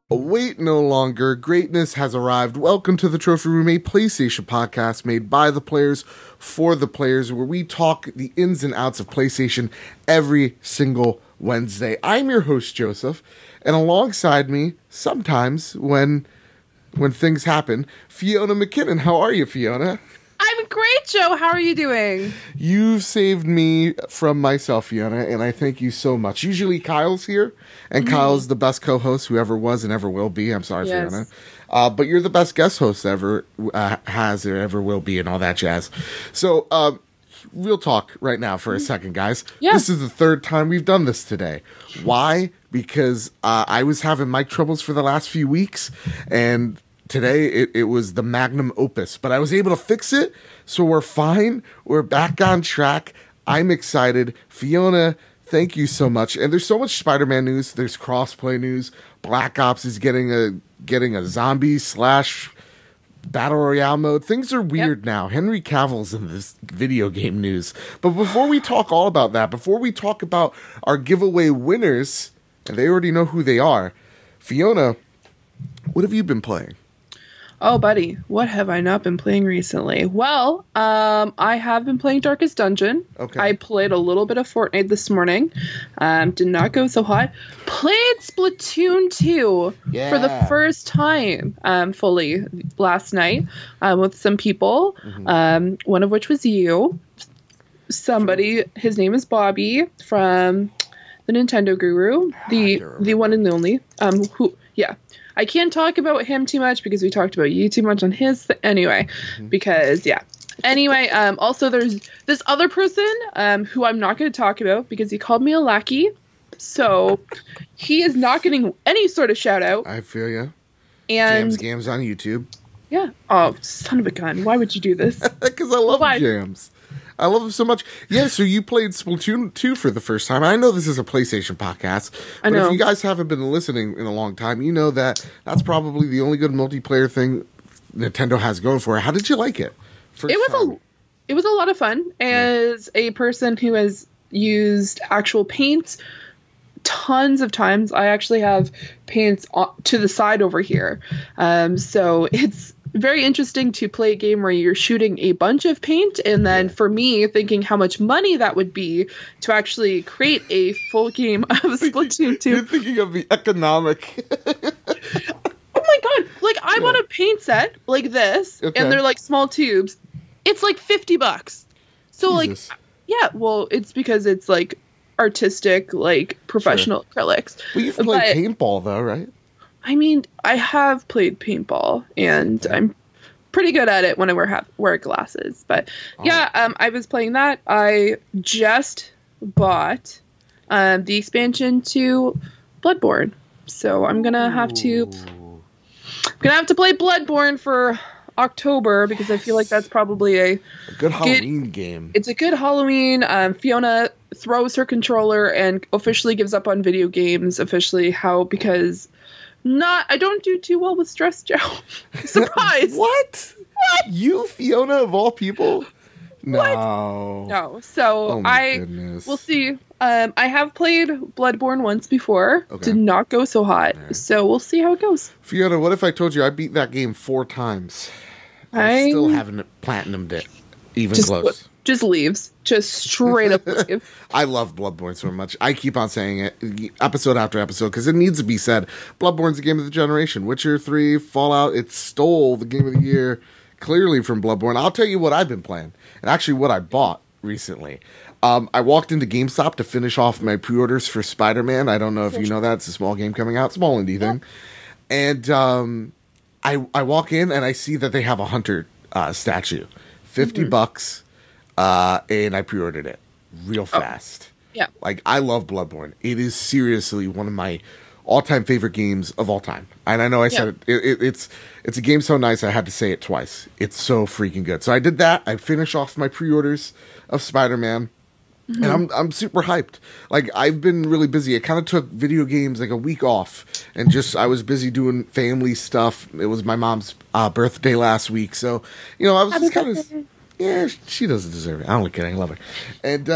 Wait no longer. Greatness has arrived. Welcome to the Trophy Room, a PlayStation podcast made by the players for the players, where we talk the ins and outs of PlayStation every single Wednesday. I'm your host, Joseph, and alongside me, sometimes when things happen, Fiona McKinnon. How are you, Fiona? I'm great, Joe. How are you doing? You've saved me from myself, Fiona, and I thank you so much. Usually Kyle's here, and Kyle's the best co-host who ever was and ever will be. I'm sorry, yes. Fiona. But you're the best guest host ever has or ever will be and all that jazz. So, real talk right now for a second, guys. Yeah. This is the third time we've done this today. Why? Because I was having mic troubles for the last few weeks, and today, it was the magnum opus, but I was able to fix it, so we're fine. We're back on track. I'm excited. Fiona, thank you so much. And there's so much Spider-Man news. There's crossplay news. Black Ops is getting a zombie / battle royale mode. Things are weird now. Henery Cavill's in this video game news. But before we talk all about that, before we talk about our giveaway winners, and they already know who they are, Fiona, what have you been playing? Oh, buddy, what have I not been playing recently? Well, I have been playing Darkest Dungeon. Okay. I played a little bit of Fortnite this morning. Did not go so hot. Played Splatoon 2 for the first time fully last night with some people, one of which was you. Somebody, his name is Bobby from the Nintendo Guru, the one and only, I can't talk about him too much because we talked about you too much on his also there's this other person who I'm not going to talk about because he called me a lackey, so he is not getting any sort of shout out. I feel ya. And Jams on YouTube. Yeah. Oh, son of a gun. Why would you do this? Because I love Jams. I love him so much. Yeah, so you played Splatoon 2 for the first time. I know this is a PlayStation podcast, but if you guys haven't been listening in a long time, you know that that's probably the only good multiplayer thing Nintendo has going for it. How did you like it? It was a lot of fun. As a person who has used actual paint tons of times, I actually have paints to the side over here. So it's very interesting to play a game where you're shooting a bunch of paint, and then for me, thinking how much money that would be to actually create a full game of Splatoon 2. You're thinking of the economic. Oh my god! Like, I want a paint set like this, and they're like small tubes. It's like $50. So Jesus. Well, it's because it's like artistic, like professional acrylics. Well, you've played paintball though, right? I mean, I have played paintball, and I'm pretty good at it when I wear glasses. But I was playing that. I just bought the expansion to Bloodborne, so I'm gonna have to play Bloodborne for October because I feel like that's probably a good Halloween game. It's a good Halloween. Fiona throws her controller and officially gives up on video games. Because I don't do too well with stress, Joe. Surprise! What? You, Fiona, of all people? No. What? No. So we'll see. I have played Bloodborne once before. Okay. Did not go so hot. Right. So we'll see how it goes. Fiona, what if I told you I beat that game 4 times? I still haven't platinumed it. Even close. Just leaves. Just straight up leave. I love Bloodborne so much. I keep on saying it episode after episode because it needs to be said. Bloodborne's the game of the generation. Witcher 3, Fallout, it stole the game of the year clearly from Bloodborne. I'll tell you what I've been playing and actually what I bought recently. I walked into GameStop to finish off my pre-orders for Spider-Man. I don't know if you know that. It's a small game coming out. Small indie thing. And I walk in and I see that they have a hunter statue. $50. And I pre-ordered it real fast. Yeah. Like, I love Bloodborne. It is seriously one of my all-time favorite games of all time. And I know I said it's a game so nice I had to say it twice. It's so freaking good. So I did that. I finished off my pre-orders of Spider-Man. And I'm super hyped. Like, I've been really busy. I kind of took video games like a week off, and I was busy doing family stuff. It was my mom's birthday last week, so I was just kind of Yeah, she doesn't deserve it. I'm only kidding. I love her. And,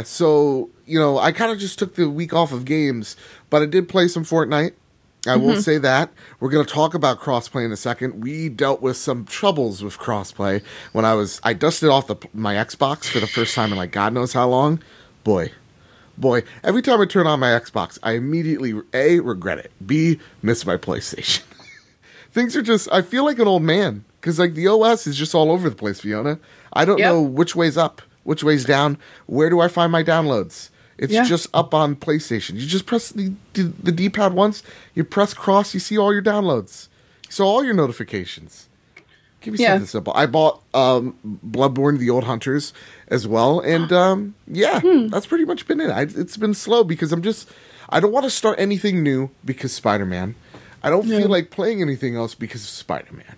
so, I kind of just took the week off of games, but I did play some Fortnite. I will say that. We're going to talk about crossplay in a second. We dealt with some troubles with crossplay when I dusted off my Xbox for the first time in like God knows how long. Boy, every time I turn on my Xbox, I immediately, A, regret it, B, miss my PlayStation. Things are just, I feel like an old man, because like the OS is just all over the place, Fiona. I don't know which way's up, which way's down. Where do I find my downloads? It's just up on PlayStation. You just press the D-pad once, you press cross, you see all your downloads. So all your notifications. Give me something simple. I bought Bloodborne: The Old Hunters as well, and that's pretty much been it. It's been slow because I don't want to start anything new because Spider-Man. I don't feel like playing anything else because of Spider-Man.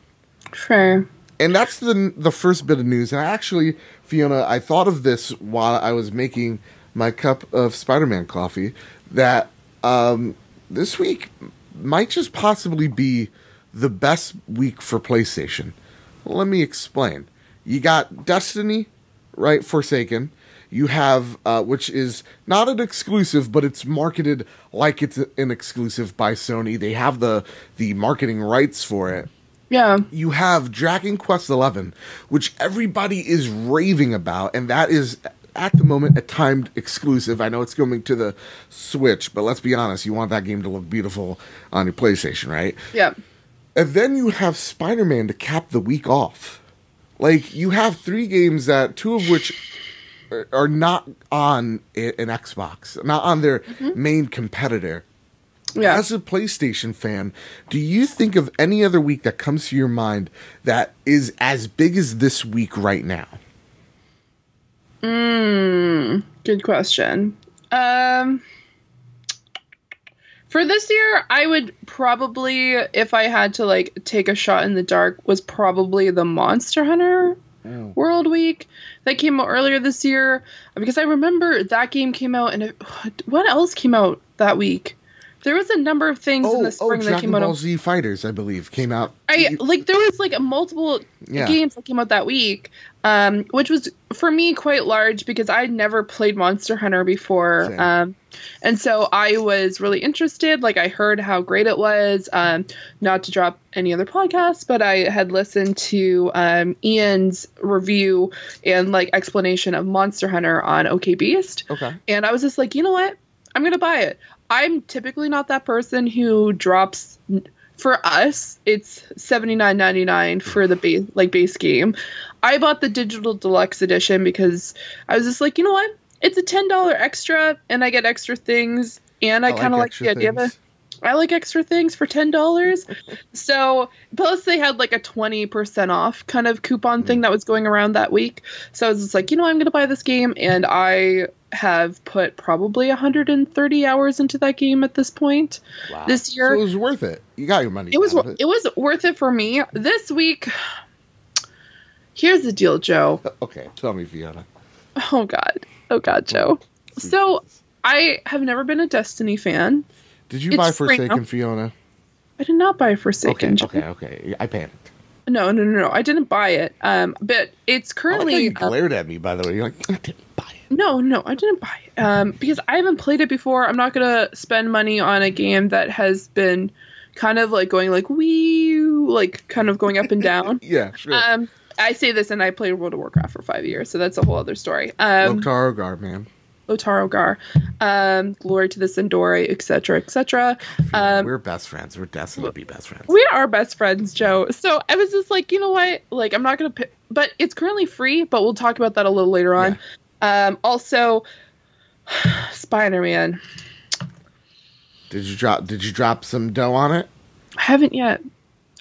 Fair. And that's the first bit of news. And actually, Fiona, I thought of this while I was making my cup of Spider-Man coffee, that this week might just possibly be the best week for PlayStation. Well, let me explain. You got Destiny, right? Forsaken. You have, which is not an exclusive, but it's marketed like it's an exclusive by Sony. They have the marketing rights for it. Yeah. You have Dragon Quest XI, which everybody is raving about, and that is, at the moment, a timed exclusive. I know it's coming to the Switch, but let's be honest, you want that game to look beautiful on your PlayStation, right? Yeah. And then you have Spider-Man to cap the week off. Like, you have 3 games that, 2 of which are not on an Xbox, not on their main competitor. Yeah. As a PlayStation fan, do you think of any other week that comes to your mind that is as big as this week right now? Good question. For this year, I would probably, if I had to like take a shot in the dark, was probably the Monster Hunter World Week that came out earlier this year, because I remember that game came out, and what else came out that week? There was a number of things in the spring that came out. Dragon Ball Z Fighters, I believe, came out. There was like multiple games that came out that week, which was for me quite large because I'd never played Monster Hunter before, and so I was really interested. Like, I heard how great it was. Not to drop any other podcasts, but I had listened to Ian's review and like explanation of Monster Hunter on OK Beast. Okay, and I was just like, you know what, I'm gonna buy it. I'm typically not that person who drops. For us, it's $79.99 for the base game. I bought the digital deluxe edition because I was just like, you know what? It's a $10 extra, and I get extra things, and I kind of like the idea of it. I like extra things for $10. So, plus they had like a 20% off kind of coupon thing that was going around that week. So I was just like, you know, I'm going to buy this game, and I have put probably 130 hours into that game at this point this year. So it was worth it. You got your money. It was worth it for me. This week, here's the deal, Joe. Okay, tell me, Fiona. Oh God, Joe. So I have never been a Destiny fan. Did you buy Forsaken, Fiona? I did not buy Forsaken. Okay. I panicked. No. I didn't buy it. But it's currently. You glared at me, by the way. You're like, I didn't buy it. No, I didn't buy it. Because I haven't played it before. I'm not gonna spend money on a game that has been kind of like going like like kind of going up and down. Yeah, sure. I say this, and I played World of Warcraft for 5 years, so that's a whole other story. Lotarogar, man. Lotarogar, glory to the Sindori, etc., etc. We're best friends. We're destined to be best friends. We are best friends, Joe. So I was just like, you know what? Like, I'm not gonna pick, but it's currently free. But we'll talk about that a little later on. Also, Spider-Man. Did you drop some dough on it? I haven't yet.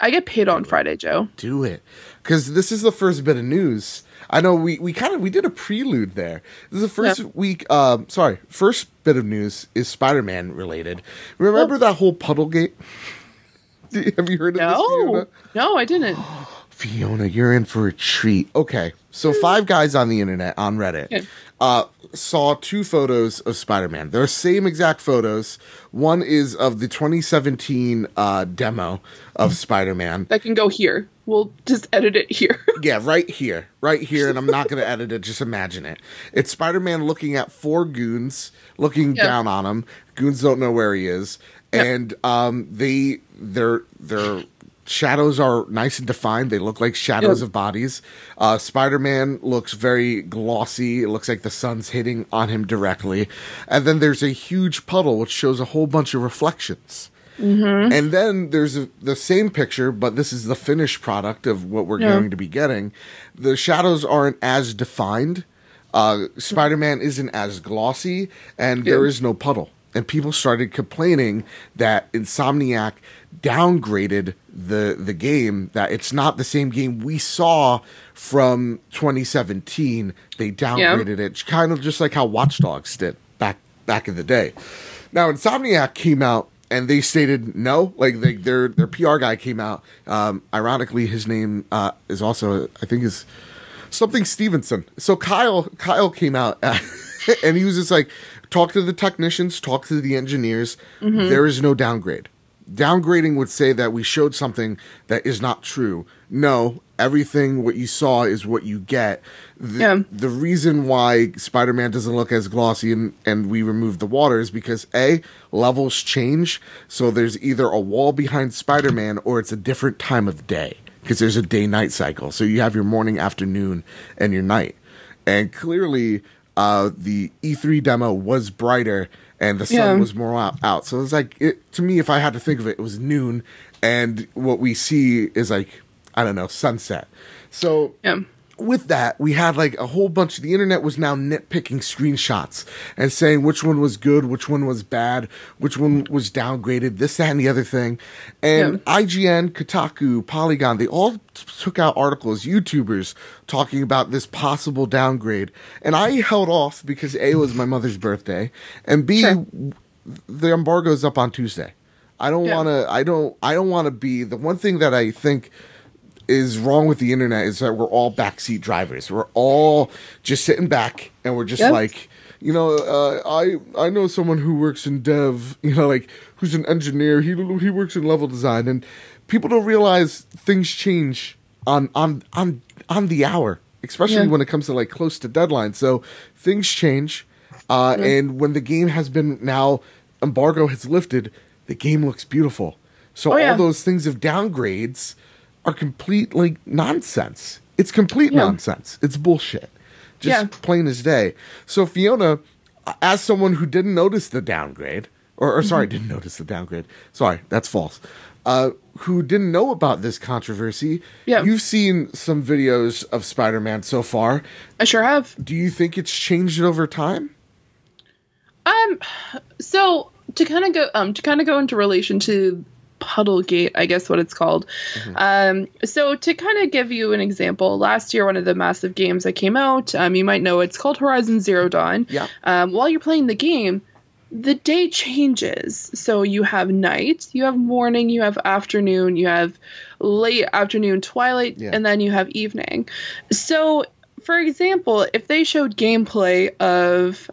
I get paid on Friday, Joe. Do it, because this is the first bit of news. I know we did a prelude there. This is the first first bit of news is Spider-Man related. Remember that whole Puddlegate? Have you heard of this, Fiona? No, I didn't. Fiona, you're in for a treat. Okay, so 5 guys on the internet, on Reddit, saw 2 photos of Spider-Man. They're same exact photos. One is of the 2017 demo of Spider-Man. That can go here. We'll just edit it here. Yeah, right here, and I'm not going to edit it, just imagine it. It's Spider-Man looking at 4 goons, looking down on him. Goons don't know where he is. and their shadows are nice and defined. They look like shadows of bodies. Spider-Man looks very glossy. It looks like the sun's hitting on him directly. And then there's a huge puddle which shows a whole bunch of reflections. Mm-hmm. And then there's the same picture, but this is the finished product of what we're going to be getting. The shadows aren't as defined. Spider-Man isn't as glossy, and there is no puddle. And people started complaining that Insomniac downgraded the game, that it's not the same game we saw from 2017. They downgraded it, kind of just like how Watch Dogs did back in the day. Now, Insomniac came out, and they stated no. Like, their PR guy came out. Ironically, his name is also, I think, is something Stevenson. So Kyle came out, and he was just like, talk to the technicians, talk to the engineers. Mm-hmm. There is no downgrade. Downgrading would say that we showed something that is not true. No, everything what you saw is what you get. The reason why Spider-Man doesn't look as glossy and we removed the water is because levels change. So there's either a wall behind Spider-Man or it's a different time of day, because there's a day-night cycle. So you have your morning, afternoon, and your night. And clearly, the E3 demo was brighter and the sun was more out. So it was like, to me, if I had to think of it, it was noon, and what we see is like, I don't know, sunset. So with that, we had like a whole bunch of the internet was now nitpicking screenshots and saying which one was good, which one was bad, which one was downgraded, this, that, and the other thing. And IGN, Kotaku, Polygon, they all took out articles, YouTubers talking about this possible downgrade. And I held off because A, was my mother's birthday, and B, the embargo's up on Tuesday. I don't want to be the one thing that I think is wrong with the internet is that we're all backseat drivers. We're all just sitting back and we're just like, you know, I know someone who works in dev, you know, like who's an engineer. He works in level design, and people don't realize things change on the hour, especially when it comes to like close to deadline. So things change, and when the game has been now embargo has lifted, the game looks beautiful. So all those things of downgrades are complete like nonsense. It's complete nonsense. It's bullshit. Just plain as day. So Fiona, as someone who didn't notice the downgrade, didn't notice the downgrade. Sorry, that's false. Who didn't know about this controversy. You've seen some videos of Spider-Man so far. I sure have. Do you think it's changed over time? So to kind of go into relation to Puddlegate, I guess what it's called. Mm-hmm. So to kind of give you an example, last year, one of the massive games that came out, you might know it's called Horizon Zero Dawn. While you're playing the game, the day changes. So you have night, you have morning, you have afternoon, you have late afternoon, twilight, and then you have evening. So, for example, if they showed gameplay of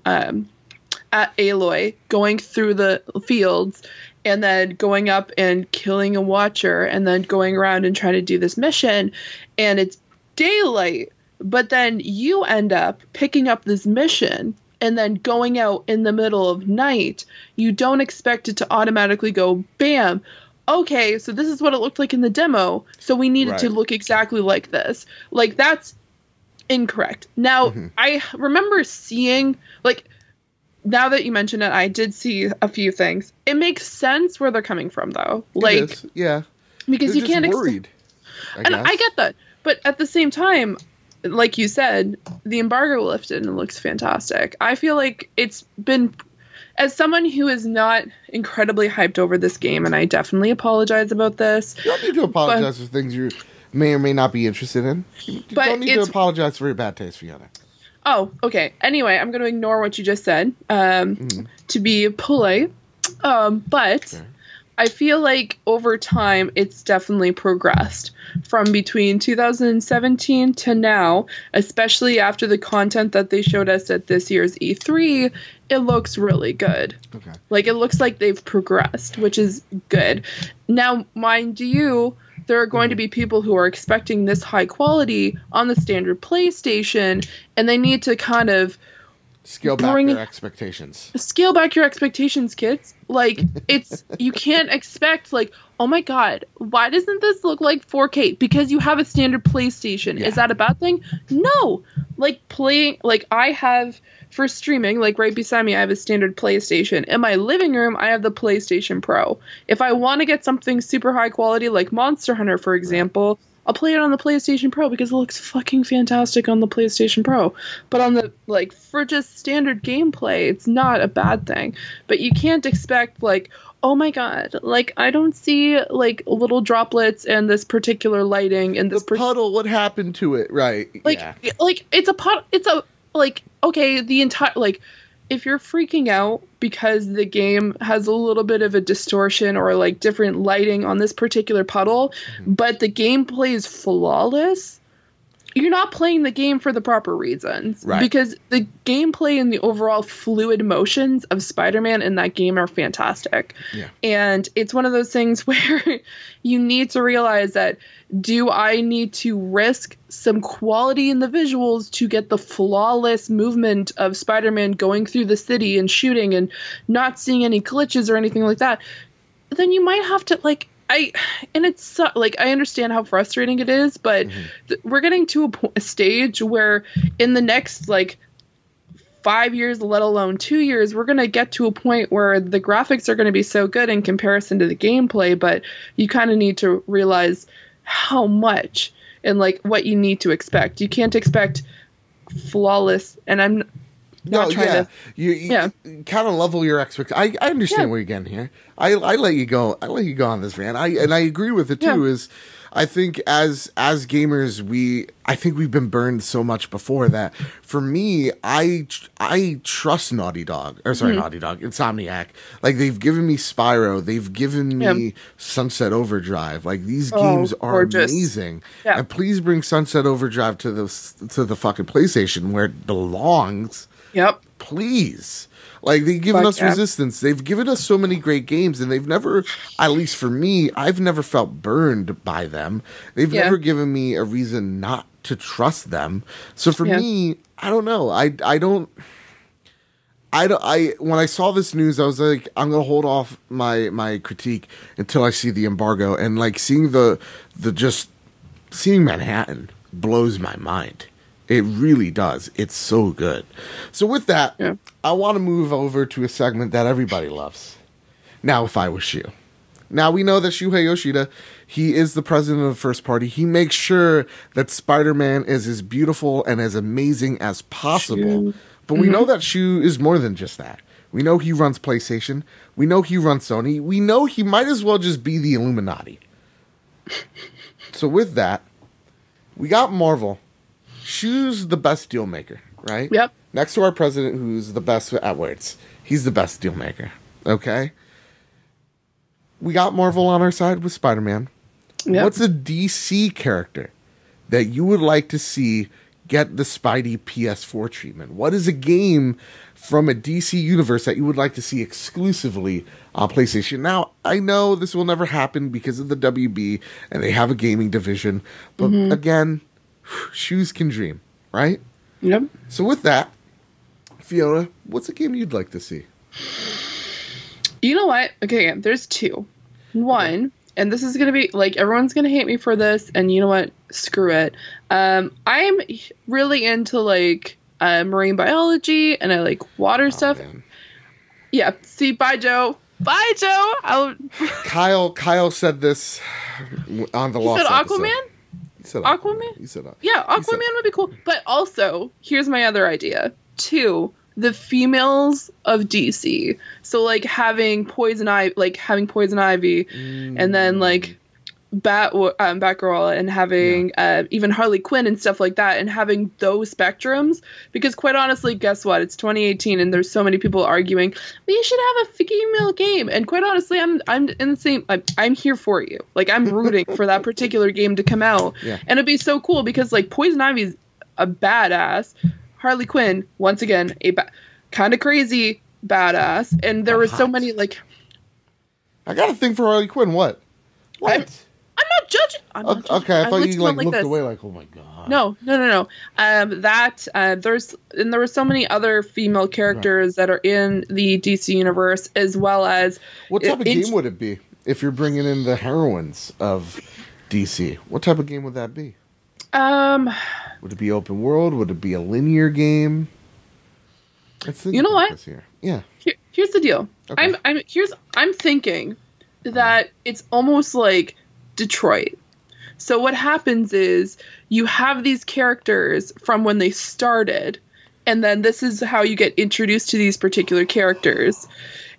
at Aloy going through the fields and then going up and killing a watcher and then going around and trying to do this mission, and it's daylight, but then you end up picking up this mission and then going out in the middle of night, you don't expect it to automatically go, bam, okay, so this is what it looked like in the demo, so we need it to look exactly like this. Like, that's incorrect. Now, I remember seeing, like, now that you mention it, I did see a few things. It makes sense where they're coming from, though. Like, because they're you can't worried. I get that, but at the same time, like you said, the embargo lifted and it looks fantastic. I feel like it's been, as someone who is not incredibly hyped over this game, and I definitely apologize about this. You don't need to apologize for things you may or may not be interested in. You don't need to apologize for your bad taste, Fiona. Oh, okay. Anyway, I'm going to ignore what you just said to be polite. But I feel like over time, it's definitely progressed from between 2017 to now, especially after the content that they showed us at this year's E3. It looks really good. Okay. Like, it looks like they've progressed, which is good. Now, mind you, there are going to be people who are expecting this high quality on the standard PlayStation, and they need to kind of Scale back your expectations. Scale back your expectations, kids. Like, you can't expect, like, oh my god, why doesn't this look like 4K? Because you have a standard PlayStation. Yeah. Is that a bad thing? No. Like, I have, for streaming, like, right beside me, I have a standard PlayStation. In my living room, I have the PlayStation Pro. If I want to get something super high quality, like Monster Hunter, for example, I'll play it on the PlayStation Pro because it looks fucking fantastic on the PlayStation Pro. But on the, like, for just standard gameplay, it's not a bad thing. But you can't expect, like, oh my god, like, I don't see, like, little droplets and this particular lighting and this... The puddle, what happened to it? Right, like, yeah. Like, like, okay, the entire, like... If you're freaking out because the game has a little bit of a distortion or like different lighting on this particular puddle, but the gameplay is flawless, you're not playing the game for the proper reasons. Right. Because the gameplay and the overall fluid motions of Spider-Man in that game are fantastic. Yeah. And it's one of those things where you need to realize that, do I need to risk some quality in the visuals to get the flawless movement of Spider-Man going through the city and shooting and not seeing any glitches or anything like that? Then you might have to, like, it's like, I understand how frustrating it is, but we're getting to a stage where in the next, like, 5 years, let alone 2 years, we're going to get to a point where the graphics are going to be so good in comparison to the gameplay, but you kind of need to realize how much and, like, what you need to expect. You can't expect flawless, and I'm not trying to... You kind of level your expectations. I understand where you're getting here. I let you go. I let you go on this, man. I agree with it too. Is I think as gamers, I think we've been burned so much before that. For me, I trust Naughty Dog, Insomniac. Like, they've given me Spyro, they've given me Sunset Overdrive. Like, these games are amazing. Yeah. And please bring Sunset Overdrive to the fucking PlayStation where it belongs. Yep. Please. Like, they've given us Resistance. They've given us so many great games, and they've never, at least for me, I've never felt burned by them. They've never given me a reason not to trust them. So for me, I don't know. When I saw this news, I was like, I'm going to hold off my critique until I see the embargo. And, like, seeing seeing Manhattan blows my mind. It really does. It's so good. So with that, I want to move over to a segment that everybody loves. Now, if I was you. Now, we know that Shuhei Yoshida, he is the president of the first party. He makes sure that Spider-Man is as beautiful and as amazing as possible. But we know that Shu is more than just that. We know he runs PlayStation. We know he runs Sony. We know he might as well just be the Illuminati. So with that, we got Marvel. Shu's the best deal maker, right? Yep. Next to our president, who's the best at words. He's the best deal maker. Okay? We got Marvel on our side with Spider-Man. Yep. What's a DC character that you would like to see get the Spidey PS4 treatment? What is a game from a DC universe that you would like to see exclusively on PlayStation? Now, I know this will never happen because of the WB and they have a gaming division. But again... shoes can dream, right? Yep. So with that, Fiona, what's a game you'd like to see? You know what? Okay, there's two. One, and this is going to be, like, everyone's going to hate me for this, and you know what? Screw it. I'm really into, like, marine biology, and I like water stuff. Man. Yeah, see, bye, Joe. Bye, Joe! Kyle said this on the Lost episode. Aquaman? Aquaman? He said Aquaman would be cool. But also, here's my other idea. 2, the females of DC. So, like, having Poison Ivy, and then, like, Batgirl, and having even Harley Quinn and stuff like that, and having those spectrums. Because quite honestly, guess what? It's 2018, and there's so many people arguing we should have a female game. And quite honestly, I'm in the same. I'm here for you. Like, I'm rooting for that particular game to come out, and it'd be so cool because, like, Poison Ivy's a badass. Harley Quinn, once again, kind of crazy badass, and there were so many, like. I got a thing for Harley Quinn. What? I'm not judging. I'm not judging. Okay, I thought you like looked away like, oh my god. No. There were so many other female characters that are in the DC universe, as well as. What type of game would it be if you're bringing in the heroines of DC? What type of game would that be? Would it be open world? Would it be a linear game? You know what? Here. Yeah. Here's the deal. Okay. I'm thinking that it's almost like Detroit. So what happens is you have these characters from when they started, and then this is how you get introduced to these particular characters.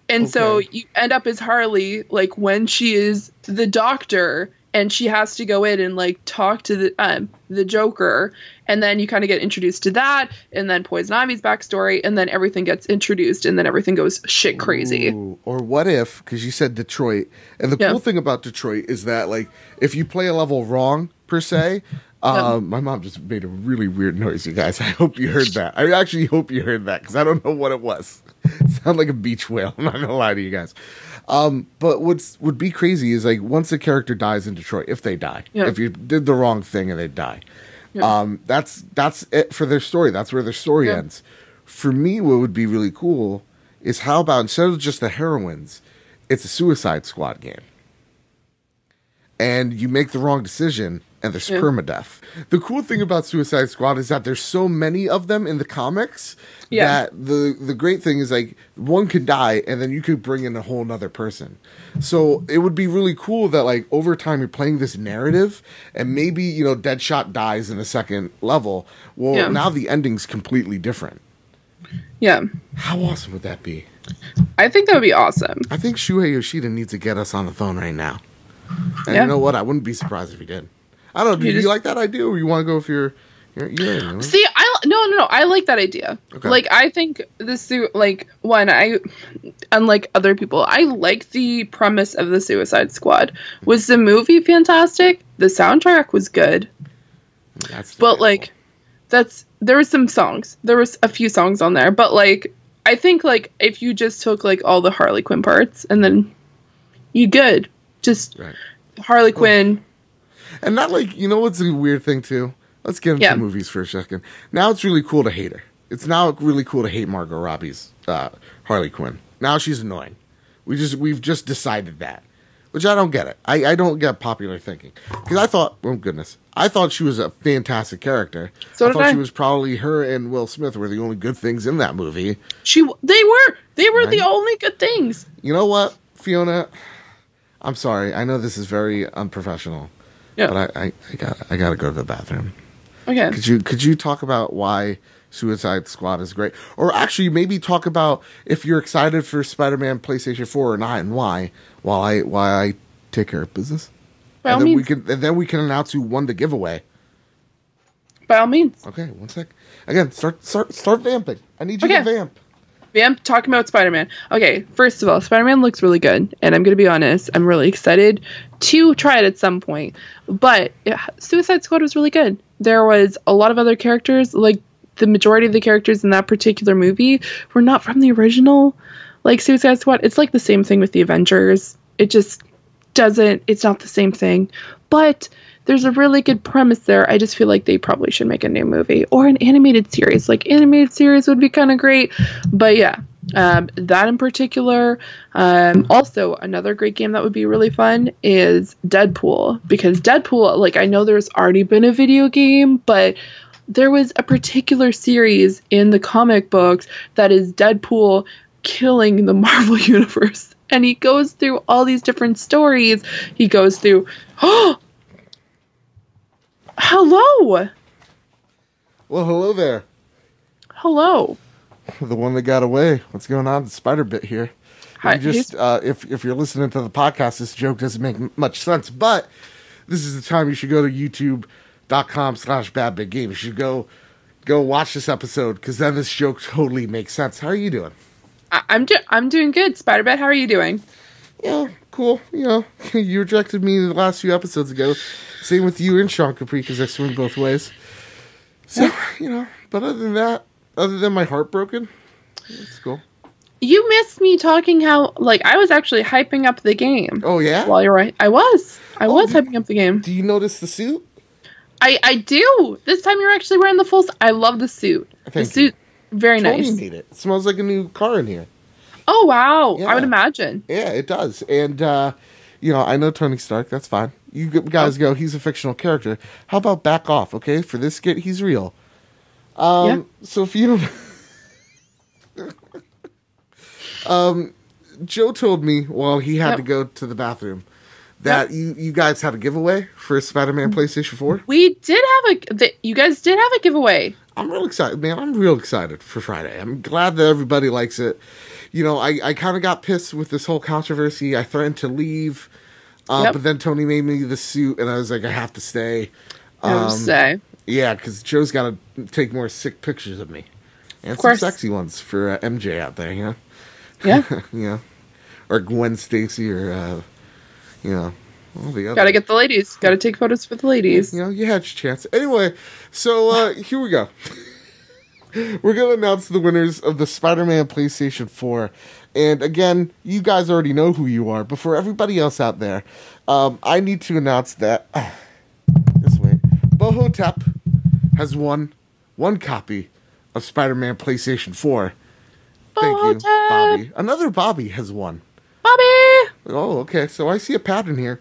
And so you end up as Harley, like when she is the Doctor, and she has to go in and like talk to the Joker, and then you kind of get introduced to that, and then Poison Ivy's backstory, and then everything gets introduced, and then everything goes shit crazy. Ooh. Or what if, because you said Detroit, and the cool thing about Detroit is that like if you play a level wrong per se, my mom just made a really weird noise, you guys. I hope you heard that. I actually hope you heard that because I don't know what it was. It sounded like a beach whale. I'm not gonna lie to you guys. But would be crazy is like once a character dies in Detroit, if they die, if you did the wrong thing and they die, that's it for their story. That's where their story ends. For me, what would be really cool is how about instead of just the heroines, it's a Suicide Squad game, and you make the wrong decision and there's permadeath. The cool thing about Suicide Squad is that there's so many of them in the comics that the great thing is like one could die and then you could bring in a whole nother person. So it would be really cool that like over time you're playing this narrative and maybe, you know, Deadshot dies in the second level. Well, now the ending's completely different. Yeah. How awesome would that be? I think that would be awesome. I think Shuhei Yoshida needs to get us on the phone right now. And you know what? I wouldn't be surprised if he did. I don't know. Do you like that idea, or you want to go if you're See, no. I like that idea. Okay. Like, I think unlike other people, I like the premise of the Suicide Squad. Was the movie fantastic? The soundtrack was good. There were some songs. There was a few songs on there, but like, I think like if you just took like all the Harley Quinn parts and then you good, just Harley Quinn. And not like, you know what's a weird thing too? Let's get into movies for a second. Now it's really cool to hate her. It's now really cool to hate Margot Robbie's Harley Quinn. Now she's annoying. We've just decided that. Which I don't get it. I don't get popular thinking. Because I thought, oh goodness, I thought she was a fantastic character. I thought she was probably, her and Will Smith were the only good things in that movie. They were the only good things. You know what, Fiona? I'm sorry. I know this is very unprofessional. Yeah. But I gotta go to the bathroom. Okay. Could you talk about why Suicide Squad is great? Or actually maybe talk about if you're excited for Spider-Man PlayStation 4 or not and why, while I take care of business. By all means. Then we can announce who won the giveaway. By all means. Okay, one sec. Again, start vamping. I need you to vamp. Vamp, talking about Spider-Man. Okay, first of all, Spider-Man looks really good, and I'm going to be honest, I'm really excited to try it at some point. But Suicide Squad was really good. There was a lot of other characters, like the majority of the characters in that particular movie were not from the original, like Suicide Squad. It's like the same thing with the Avengers. It just it's not the same thing. But there's a really good premise there. I just feel like they probably should make a new movie or an animated series. Like, animated series would be kind of great. But yeah, that in particular. Also, another great game that would be really fun is Deadpool. Because Deadpool, like, I know there's already been a video game, but there was a particular series in the comic books that is Deadpool killing the Marvel Universe. And he goes through all these different stories. He goes through... Hello! Well, hello there. Hello. The one that got away. What's going on? The Spider Bit here. Hi. If you're listening to the podcast, this joke doesn't make much sense, but this is the time you should go to youtube.com/badbitgame. You should go watch this episode, because then this joke totally makes sense. How are you doing? I'm doing good. Spider-Bet, how are you doing? Yeah, cool. You know, you rejected me the last few episodes ago. Same with you and Sean Capri, because I swing both ways. So, you know, but other than that, other than my heart broken, it's cool. You missed me talking how, like, I was actually hyping up the game. Oh, yeah? While you're right. I was hyping up the game. Do you notice the suit? I do. This time you're actually wearing the full... I love the suit. The suit, very nice. Tony made it. It smells like a new car in here. Oh, wow. Yeah. I would imagine. Yeah, it does. And, you know, I know Tony Stark. That's fine. You guys go, he's a fictional character. How about back off, okay? For this skit, he's real. So if you don't... Joe told me while he had to go to the bathroom that you guys had a giveaway for Spider-Man PlayStation 4. We did have you guys did have a giveaway. I'm real excited, man. I'm real excited for Friday. I'm glad that everybody likes it. You know, I kind of got pissed with this whole controversy. I threatened to leave, but then Tony made me the suit, and I was like, I have to stay. Yeah, because Joe's got to take more sick pictures of me. And some sexy ones for MJ out there, you know? Yeah. You know? Or Gwen Stacy, or, you know, all the other. Gotta get the ladies. Gotta take photos for the ladies. You know, you had your chance. Anyway, so here we go. We're going to announce the winners of the Spider-Man PlayStation 4. And again, you guys already know who you are. But for everybody else out there, I need to announce that... this way. Bohotep has won one copy of Spider-Man PlayStation 4. Thank you, Bobby. Another Bobby has won. Bobby! Oh, okay. So I see a pattern here.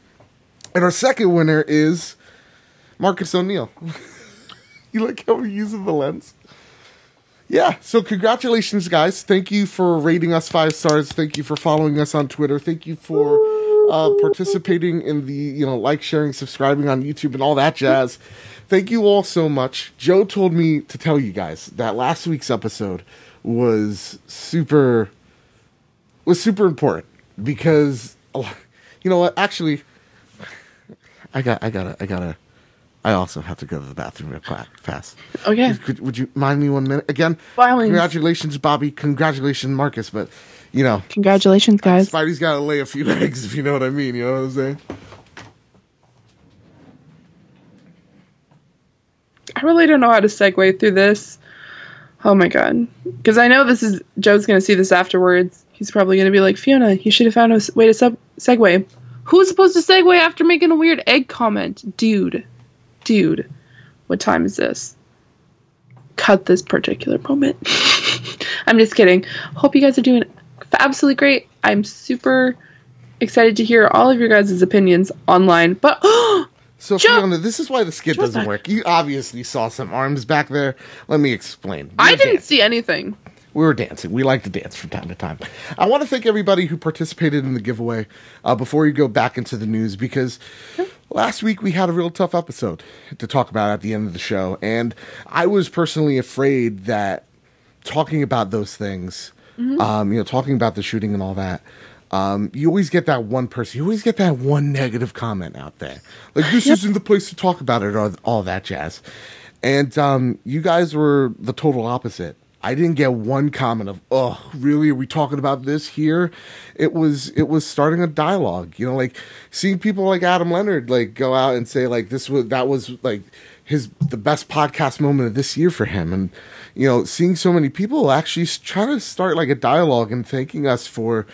And our second winner is Marcus O'Neill. You like how we're using the lens? Yeah, so congratulations, guys. Thank you for rating us 5 stars. Thank you for following us on Twitter. Thank you for participating in the, you know, like, sharing, subscribing on YouTube and all that jazz. Thank you all so much. Joe told me to tell you guys that last week's episode was super important because, you know what? Actually, I also have to go to the bathroom real fast. Okay. Would you mind me 1 minute? Again, congratulations, Bobby. Congratulations, Marcus. But, you know. Congratulations, guys. Spidey's got to lay a few eggs, if you know what I mean. You know what I'm saying? I really don't know how to segue through this. Oh, my God. Because I know Joe's going to see this afterwards. He's probably going to be like, Fiona, you should have found a way to segue. Who's supposed to segue after making a weird egg comment? Dude, what time is this? Cut this particular moment. I'm just kidding. Hope you guys are doing absolutely great. I'm super excited to hear all of your guys' opinions online. But so, Fiona, this is why the skit doesn't work. You obviously saw some arms back there. Let me explain. I didn't see anything. We were dancing. We like to dance from time to time. I want to thank everybody who participated in the giveaway before you go back into the news, because last week we had a real tough episode to talk about at the end of the show. And I was personally afraid that talking about those things, you know, talking about the shooting and all that, you always get that one person, you always get that one negative comment out there. Like, this isn't the place to talk about it, or all that jazz. And you guys were the total opposite. I didn't get one comment of, oh, really? Are we talking about this here? It was starting a dialogue, you know, like seeing people like Adam Leonard, like, go out and say, like, that was like the best podcast moment of this year for him. And, you know, seeing so many people actually try to start like a dialogue and thanking us for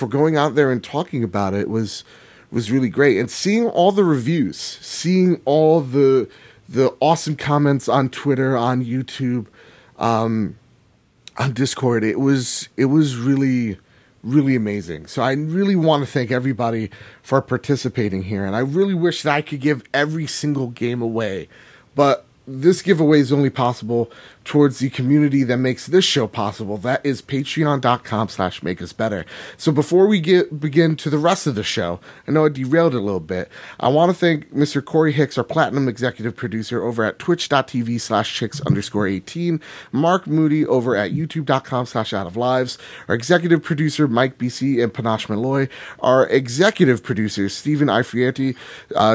going out there and talking about it was really great. And seeing all the reviews, seeing all the awesome comments on Twitter, on YouTube, on Discord, it was really, really amazing. So I really want to thank everybody for participating here. And I really wish that I could give every single game away. But this giveaway is only possible towards the community that makes this show possible. That is patreon.com/makeusbetter. So before we begin to the rest of the show, I know I derailed it a little bit. I want to thank Mr. Corey Hicks, our platinum executive producer over at twitch.tv/chicks_18, Mark Moody over at youtube.com/outoflives, our executive producer Mike BC and Panache Malloy, our executive producers Stephen Ifrieti,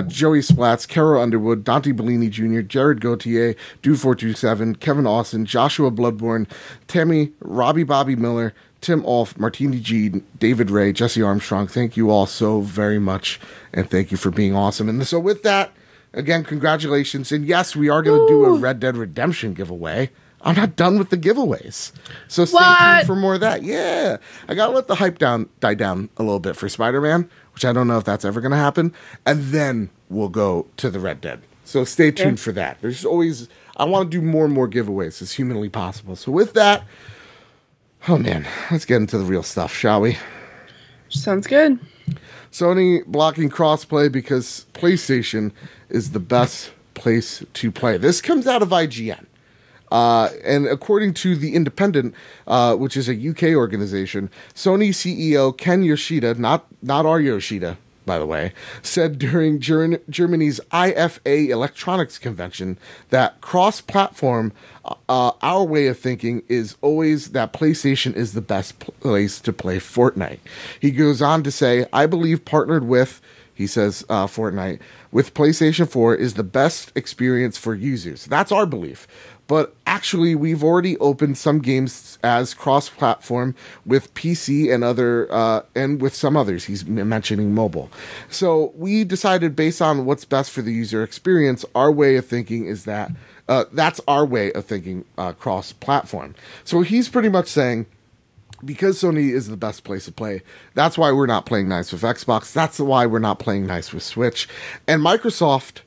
Joey Splats, Carol Underwood, Dante Bellini Jr., Jared Gautier, Dude427, Kevin Austin, Joshua Bloodborne, Tammy, Robbie Bobby Miller, Tim Olf, Martini G, David Ray, Jesse Armstrong. Thank you all so very much, and thank you for being awesome. And so with that, again, congratulations. And yes, we are going to do a Red Dead Redemption giveaway. I'm not done with the giveaways. So stay tuned for more of that. Yeah. I got to let the hype die down a little bit for Spider-Man, which I don't know if that's ever going to happen. And then we'll go to the Red Dead. So stay tuned for that. There's always, I want to do more and more giveaways as humanly possible. So with that, oh man, let's get into the real stuff, shall we? Sounds good. Sony blocking crossplay because PlayStation is the best place to play. This comes out of IGN. And according to The Independent, which is a UK organization, Sony CEO Ken Yoshida, not our Yoshida, by the way, said during Germany's IFA Electronics Convention that cross-platform, our way of thinking is always that PlayStation is the best place to play Fortnite. He goes on to say, I believe partnered with, he says, Fortnite, with PlayStation 4 is the best experience for users. That's our belief. But actually, we've already opened some games as cross-platform with PC and and with some others. He's mentioning mobile. So we decided, based on what's best for the user experience, our way of thinking is that that's our way of thinking cross-platform. So he's pretty much saying, because Sony is the best place to play, that's why we're not playing nice with Xbox. That's why we're not playing nice with Switch. And Microsoft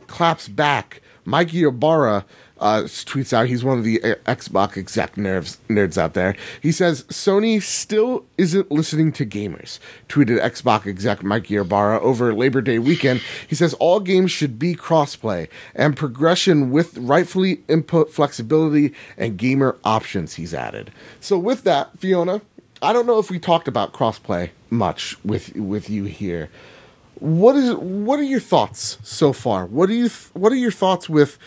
claps back. Mike Ybarra tweets out, he's one of the Xbox exec nerds out there. He says, Sony still isn't listening to gamers. Tweeted Xbox exec Mike Ybarra over Labor Day weekend. He says, all games should be crossplay and progression with rightfully input flexibility and gamer options, he's added. So with that, Fiona, I don't know if we talked about crossplay much with you here. What are your thoughts so far? What are your thoughts with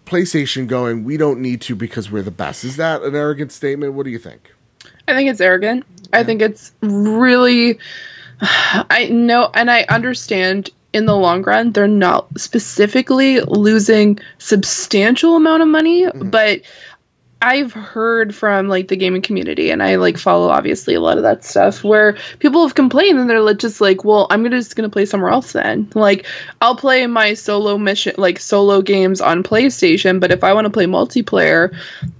PlayStation going, we don't need to because we're the best? Is that an arrogant statement? What do you think? I think it's arrogant. Yeah. I think it's really, I know, and I understand in the long run, they're not specifically losing substantial amount of money, but I've heard from like the gaming community, and I like follow obviously a lot of that stuff, where people have complained and they're just like, well, I'm just gonna play somewhere else then. Like, I'll play my solo mission, like solo games on PlayStation, but if I want to play multiplayer,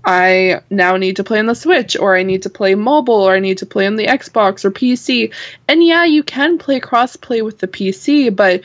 I now need to play on the Switch, or I need to play mobile, or I need to play on the Xbox or PC. And yeah, you can play crossplay with the PC, but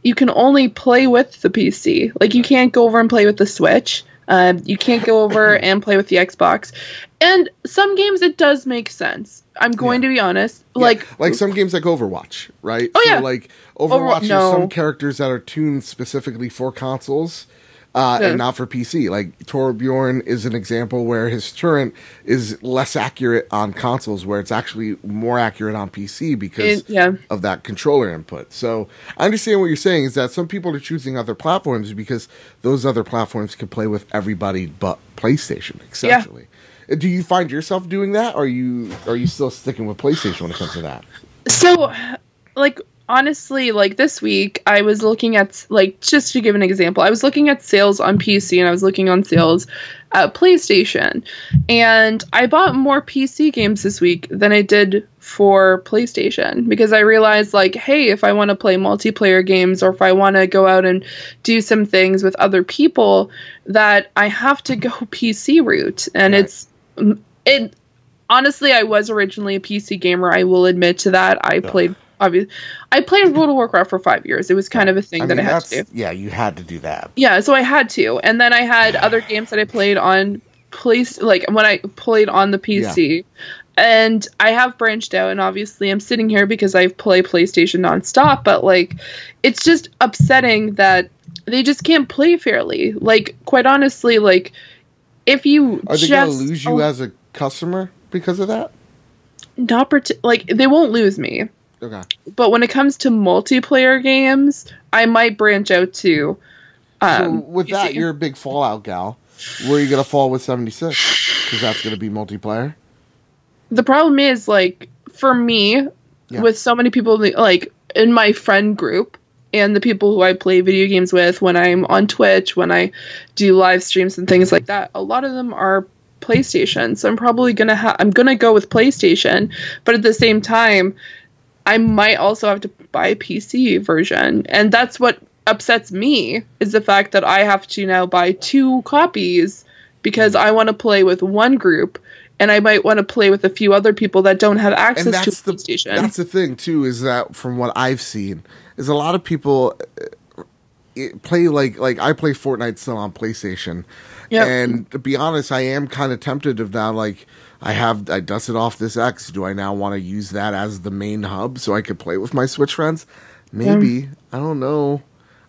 you can only play with the PC. Like, you can't go over and play with the Switch. You can't go over and play with the Xbox. And some games, it does make sense. I'm going to be honest. Like some games like Overwatch, right? Oh, so like Overwatch, there's some characters that are tuned specifically for consoles and not for PC. Like Torbjorn is an example where his turret is less accurate on consoles, where it's actually more accurate on PC because of that controller input. So I understand what you're saying is that some people are choosing other platforms because those other platforms can play with everybody but PlayStation, essentially. Yeah. Do you find yourself doing that, or are you still sticking with PlayStation when it comes to that? So, like, honestly, like this week, I was looking at, like, just to give an example, I was looking at sales on PC and I was looking on sales at PlayStation. And I bought more PC games this week than I did for PlayStation, because I realized, like, hey, if I want to play multiplayer games, or if I want to go out and do some things with other people, that I have to go PC route. And honestly, I was originally a PC gamer. I will admit to that. I played World of Warcraft for 5 years. It was kind of a thing that I had to do. Yeah, you had to do that. Yeah, so I had to. And then I had other games that I played on when I played on the PC. Yeah. And I have branched out, and obviously I'm sitting here because I play PlayStation nonstop, but like, it's just upsetting that they just can't play fairly. Like, quite honestly, like, if you are they going to lose you as a customer because of that? Like, they won't lose me. Okay. But when it comes to multiplayer games, I might branch out to. So with that, you're a big Fallout gal. Where are you going to fall with 76? Because that's going to be multiplayer. The problem is, like, for me, with so many people, like, in my friend group, and the people who I play video games with when I'm on Twitch, when I do live streams and things like that, a lot of them are PlayStation. So I'm probably going to I'm going to go with PlayStation, but at the same time, I might also have to buy a PC version. And that's what upsets me, is the fact that I have to now buy 2 copies because I want to play with one group, and I might want to play with a few other people that don't have access to a PlayStation. That's the thing, too, is that from what I've seen, is a lot of people play like I play Fortnite still on PlayStation. Yep. And to be honest, I am kind of tempted of now, like, I dusted off this X. Do I now want to use that as the main hub so I could play with my Switch friends? Maybe. I don't know.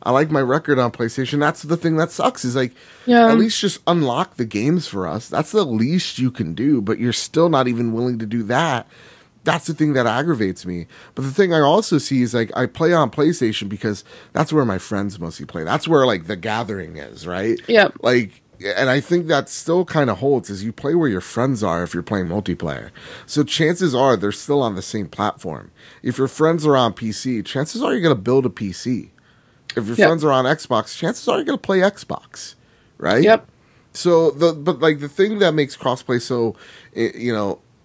I like my record on PlayStation. That's the thing that sucks is, like, at least just unlock the games for us. That's the least you can do, but you're still not even willing to do that. That's the thing that aggravates me. But the thing I also see is, like, I play on PlayStation because that's where my friends mostly play. That's where, like, the gathering is, right? Yeah. Like, and I think that still kind of holds, is you play where your friends are if you're playing multiplayer. So chances are they're still on the same platform. If your friends are on PC, chances are you're going to build a PC. If your friends are on Xbox, chances are you're going to play Xbox, right? Yep. So, but the thing that makes crossplay so,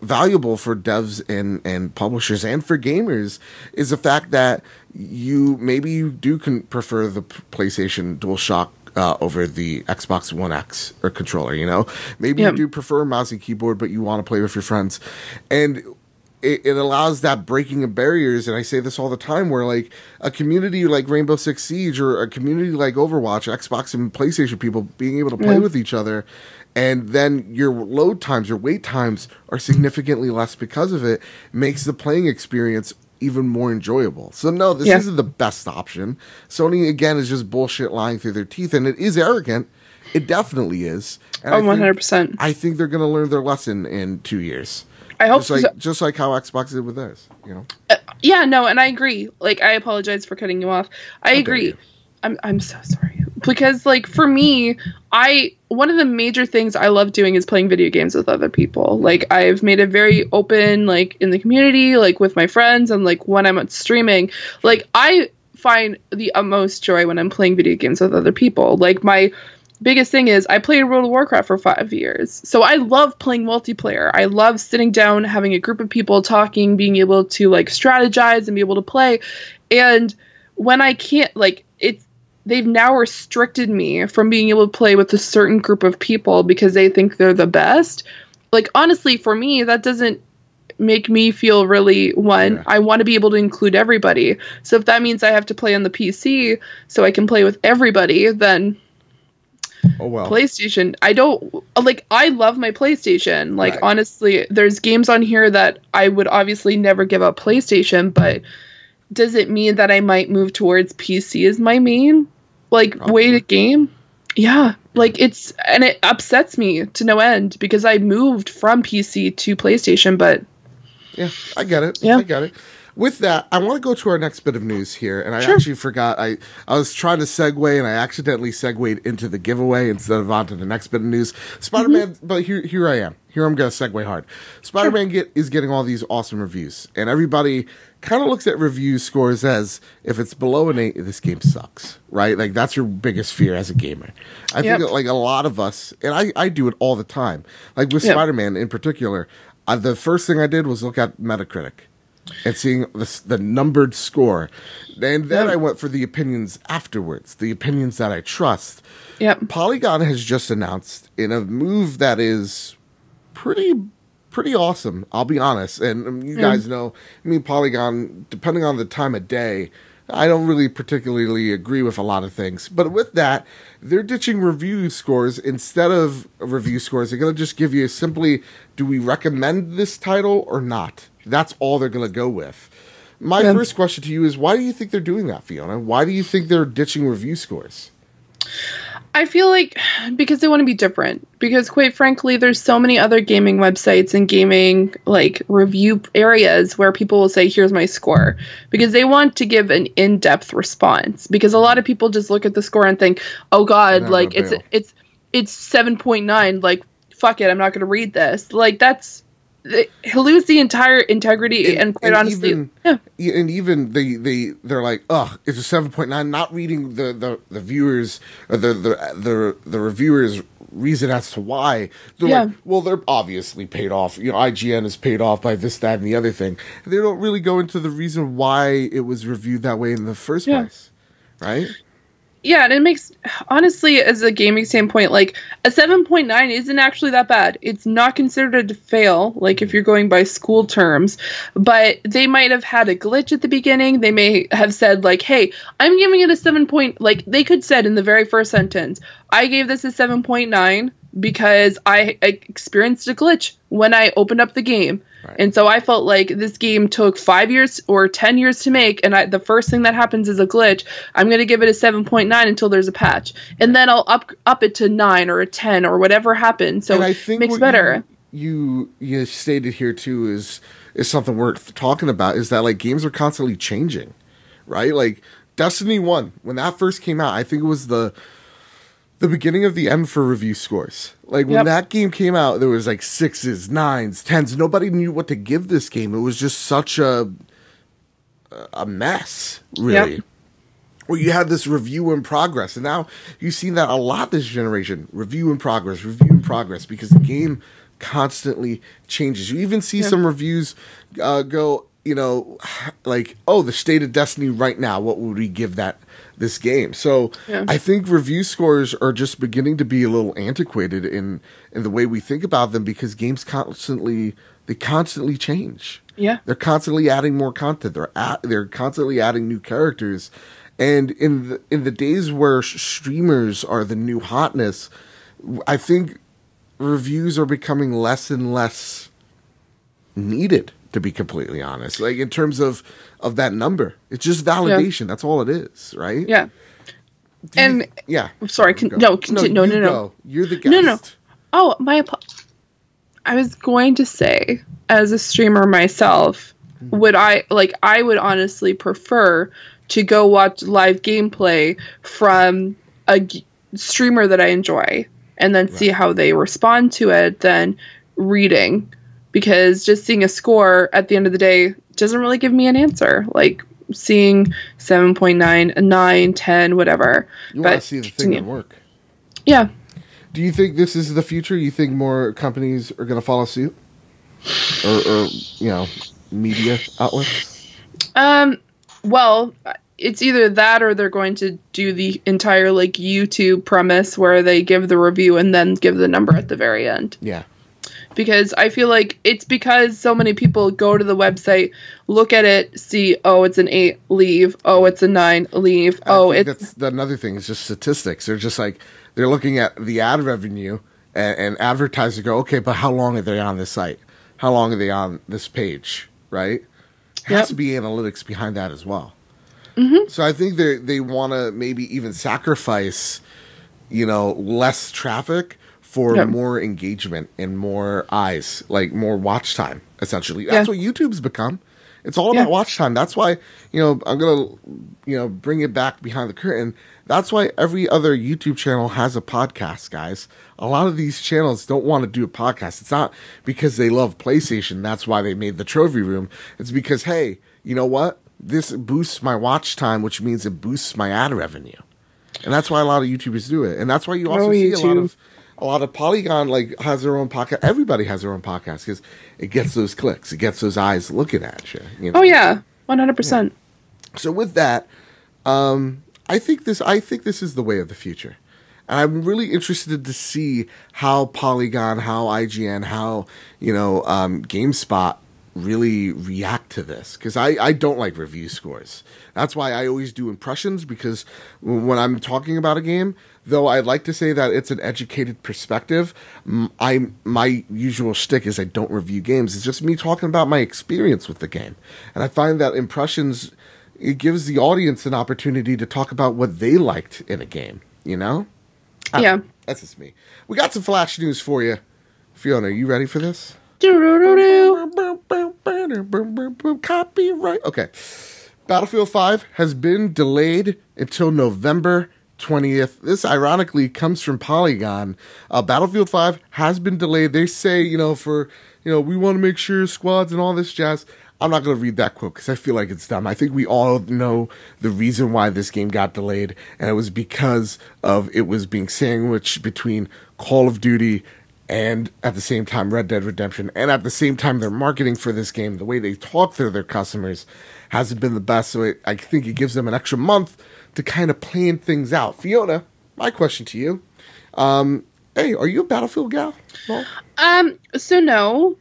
valuable for devs and publishers and for gamers is the fact that you do prefer the PlayStation DualShock over the Xbox One X or controller, Maybe you do prefer a mouse and keyboard, but you want to play with your friends. And it allows that breaking of barriers, and I say this all the time, where, like, a community like Rainbow Six Siege or a community like Overwatch, Xbox and PlayStation people being able to play with each other, and then your load times, your wait times are significantly less because of it, makes the playing experience even more enjoyable. So no, this isn't the best option. Sony, again, is just bullshit lying through their teeth, and it is arrogant. It definitely is. And 100%. I think they're going to learn their lesson in 2 years. I hope just like how Xbox did with theirs, Yeah, no, and I agree. Like, I apologize for cutting you off. I agree. I'm so sorry. Because, like, for me, one of the major things I love doing is playing video games with other people. Like, I've made it very open, like, in the community, like, with my friends, and, like, when I'm streaming. Like, I find the utmost joy when I'm playing video games with other people. Like, my biggest thing is I played World of Warcraft for 5 years. So I love playing multiplayer. I love sitting down, having a group of people talking, being able to, like, strategize and be able to play. And when I can't, like, they've now restricted me from being able to play with a certain group of people because they think they're the best. Like, honestly, for me, that doesn't make me feel really I want to be able to include everybody. So if that means I have to play on the PC so I can play with everybody, then PlayStation. I love my PlayStation. Like, honestly, there's games on here that I would obviously never give up PlayStation, but does it mean that I might move towards PC as my main, way to game? Yeah. Like, it upsets me to no end because I moved from PC to PlayStation, but yeah, I get it. Yeah. I get it. With that, I want to go to our next bit of news here, and I actually forgot. I was trying to segue, and I accidentally segued into the giveaway instead of on to the next bit of news. Spider-Man, but here I am. Here I'm going to segue hard. Spider-Man is getting all these awesome reviews, and everybody kind of looks at review scores as if it's below an 8, this game sucks, right? Like, that's your biggest fear as a gamer. I think that, like, a lot of us, and I do it all the time, like with Spider-Man in particular, the first thing I did was look at Metacritic and seeing the numbered score. And then I went for the opinions afterwards, the opinions that I trust. Yep. Polygon has just announced, in a move that is pretty awesome, I'll be honest. And you guys know, Polygon, depending on the time of day, I don't really particularly agree with a lot of things. But with that, they're ditching review scores. Instead of review scores, they're going to just give you simply, do we recommend this title or not? That's all they're going to go with. My first question to you is, why do you think they're doing that, Fiona? Why do you think they're ditching review scores? I feel like because they want to be different. Because quite frankly, there's so many other gaming websites and gaming review areas where people will say, here's my score. Because they want to give an in-depth response. Because a lot of people just look at the score and think, oh God, it's 7.9. Like, fuck it, I'm not going to read this. Like, he'll lose the entire integrity and quite honestly, even they're like, oh, it's a 7.9. Not reading the viewers or the reviewers' reason as to why. They're like, well, they're obviously paid off. IGN is paid off by this, that, and the other thing. They don't really go into the reason why it was reviewed that way in the first place, right? Yeah, and it makes, honestly, as a gaming standpoint, like, a 7.9 isn't actually that bad. It's not considered a fail, like, if you're going by school terms, but they might have had a glitch at the beginning. They may have said, like, hey, I'm giving it a 7 point, like, they could said in the very first sentence, I gave this a 7.9 because I experienced a glitch when I opened up the game. Right. And so I felt like this game took 5 years or 10 years to make, and the first thing that happens is a glitch. I'm going to give it a 7.9 until there's a patch. And then I'll up it to 9 or a 10 or whatever happens. So I think it makes better. You stated here, too, is something worth talking about, is that, like, games are constantly changing, right? Like, Destiny 1, when that first came out, I think it was the beginning of the end for review scores. Like, when that game came out, there was, like, 6s, 9s, 10s. Nobody knew what to give this game. It was just such a mess, really. Yep. Where you had this review in progress. And now you've seen that a lot this generation. Review in progress, because the game constantly changes. You even see some reviews go, you know, like, oh, the state of Destiny right now, what would we give this game? So I think review scores are just beginning to be a little antiquated in the way we think about them, because games constantly change. Yeah. They're constantly adding more content. They're constantly adding new characters. And in the days where streamers are the new hotness, I think reviews are becoming less and less needed, to be completely honest. Like, in terms of that number, it's just validation. Yeah. That's all it is, right? Yeah. I'm sorry. No. You're the guest. No. Oh, I was going to say, as a streamer myself, I would honestly prefer to go watch live gameplay from a streamer that I enjoy and then see how they respond to it than reading. Because just seeing a score at the end of the day doesn't really give me an answer. Like, seeing 7.9, 9, 10, whatever. You want to see the thing at work. Yeah. Do you think this is the future? You think more companies are going to follow suit? Or media outlets? Well, it's either that or they're going to do the entire, like, YouTube premise where they give the review and then give the number at the very end. Yeah. Because I feel like it's because so many people go to the website, look at it, see, oh, it's an 8, leave. Oh, it's a 9, leave. That's another thing. It's just statistics. They're just like, they're looking at the ad revenue, and advertisers go, okay, but how long are they on this site? How long are they on this page, right? There has to be analytics behind that as well. Mm-hmm. So I think they want to maybe even sacrifice, less traffic for more engagement and more eyes, like more watch time, essentially. That's what YouTube's become. It's all about watch time. That's why, I'm going to, bring it back behind the curtain. That's why every other YouTube channel has a podcast, guys. A lot of these channels don't want to do a podcast. It's not because they love PlayStation. That's why they made the trophy room. It's because, hey, you know what? This boosts my watch time, which means it boosts my ad revenue. And that's why a lot of YouTubers do it. And that's why you also see a lot of Polygon has their own podcast. Everybody has their own podcast because it gets those clicks, it gets those eyes looking at you. Oh yeah, 100%. Yeah. So with that, I think this is the way of the future, and I'm really interested to see how Polygon, how IGN, how GameSpot really react to this, because I don't like review scores. That's why I always do impressions, because when I'm talking about a game, though I'd like to say that it's an educated perspective, my usual shtick is I don't review games. It's just me talking about my experience with the game. And I find that impressions, it gives the audience an opportunity to talk about what they liked in a game, Yeah. That's just me. We got some flash news for you. Fiona, are you ready for this? Copyright. Okay. Battlefield 5 has been delayed until November 20th. This ironically comes from Polygon. Battlefield 5 has been delayed. They say, we want to make sure squads and all this jazz. I'm not going to read that quote because I feel like it's dumb. I think we all know the reason why this game got delayed, and it was because of it was being sandwiched between Call of Duty and at the same time Red Dead Redemption, and at the same time their marketing for this game, the way they talk to their customers hasn't been the best. So I think it gives them an extra month to kind of plan things out. Fiona, my question to you. Hey, are you a Battlefield gal? No? So no.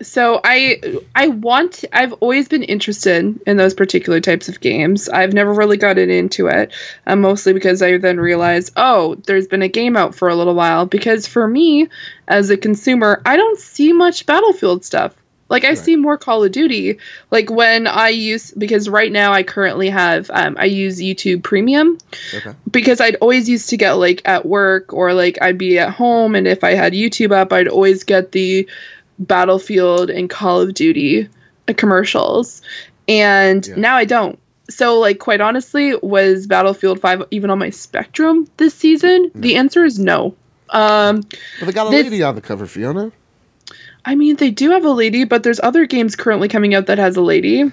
So I've always been interested in those particular types of games. I've never really gotten into it, mostly because I then realized, oh, there's been a game out for a little while. Because for me, as a consumer, I don't see much Battlefield stuff. Like, I see more Call of Duty. Like, when because right now I currently have, I use YouTube Premium. Okay. Because I'd always used to get, like, at work, or, like, I'd be at home, and if I had YouTube up, I'd always get the Battlefield and Call of Duty commercials. And now I don't. So, like, quite honestly, was Battlefield 5 even on my spectrum this season? No. The answer is no. But they got a lady on the cover, Fiona. I mean, they do have a lady, but there's other games currently coming out that has a lady.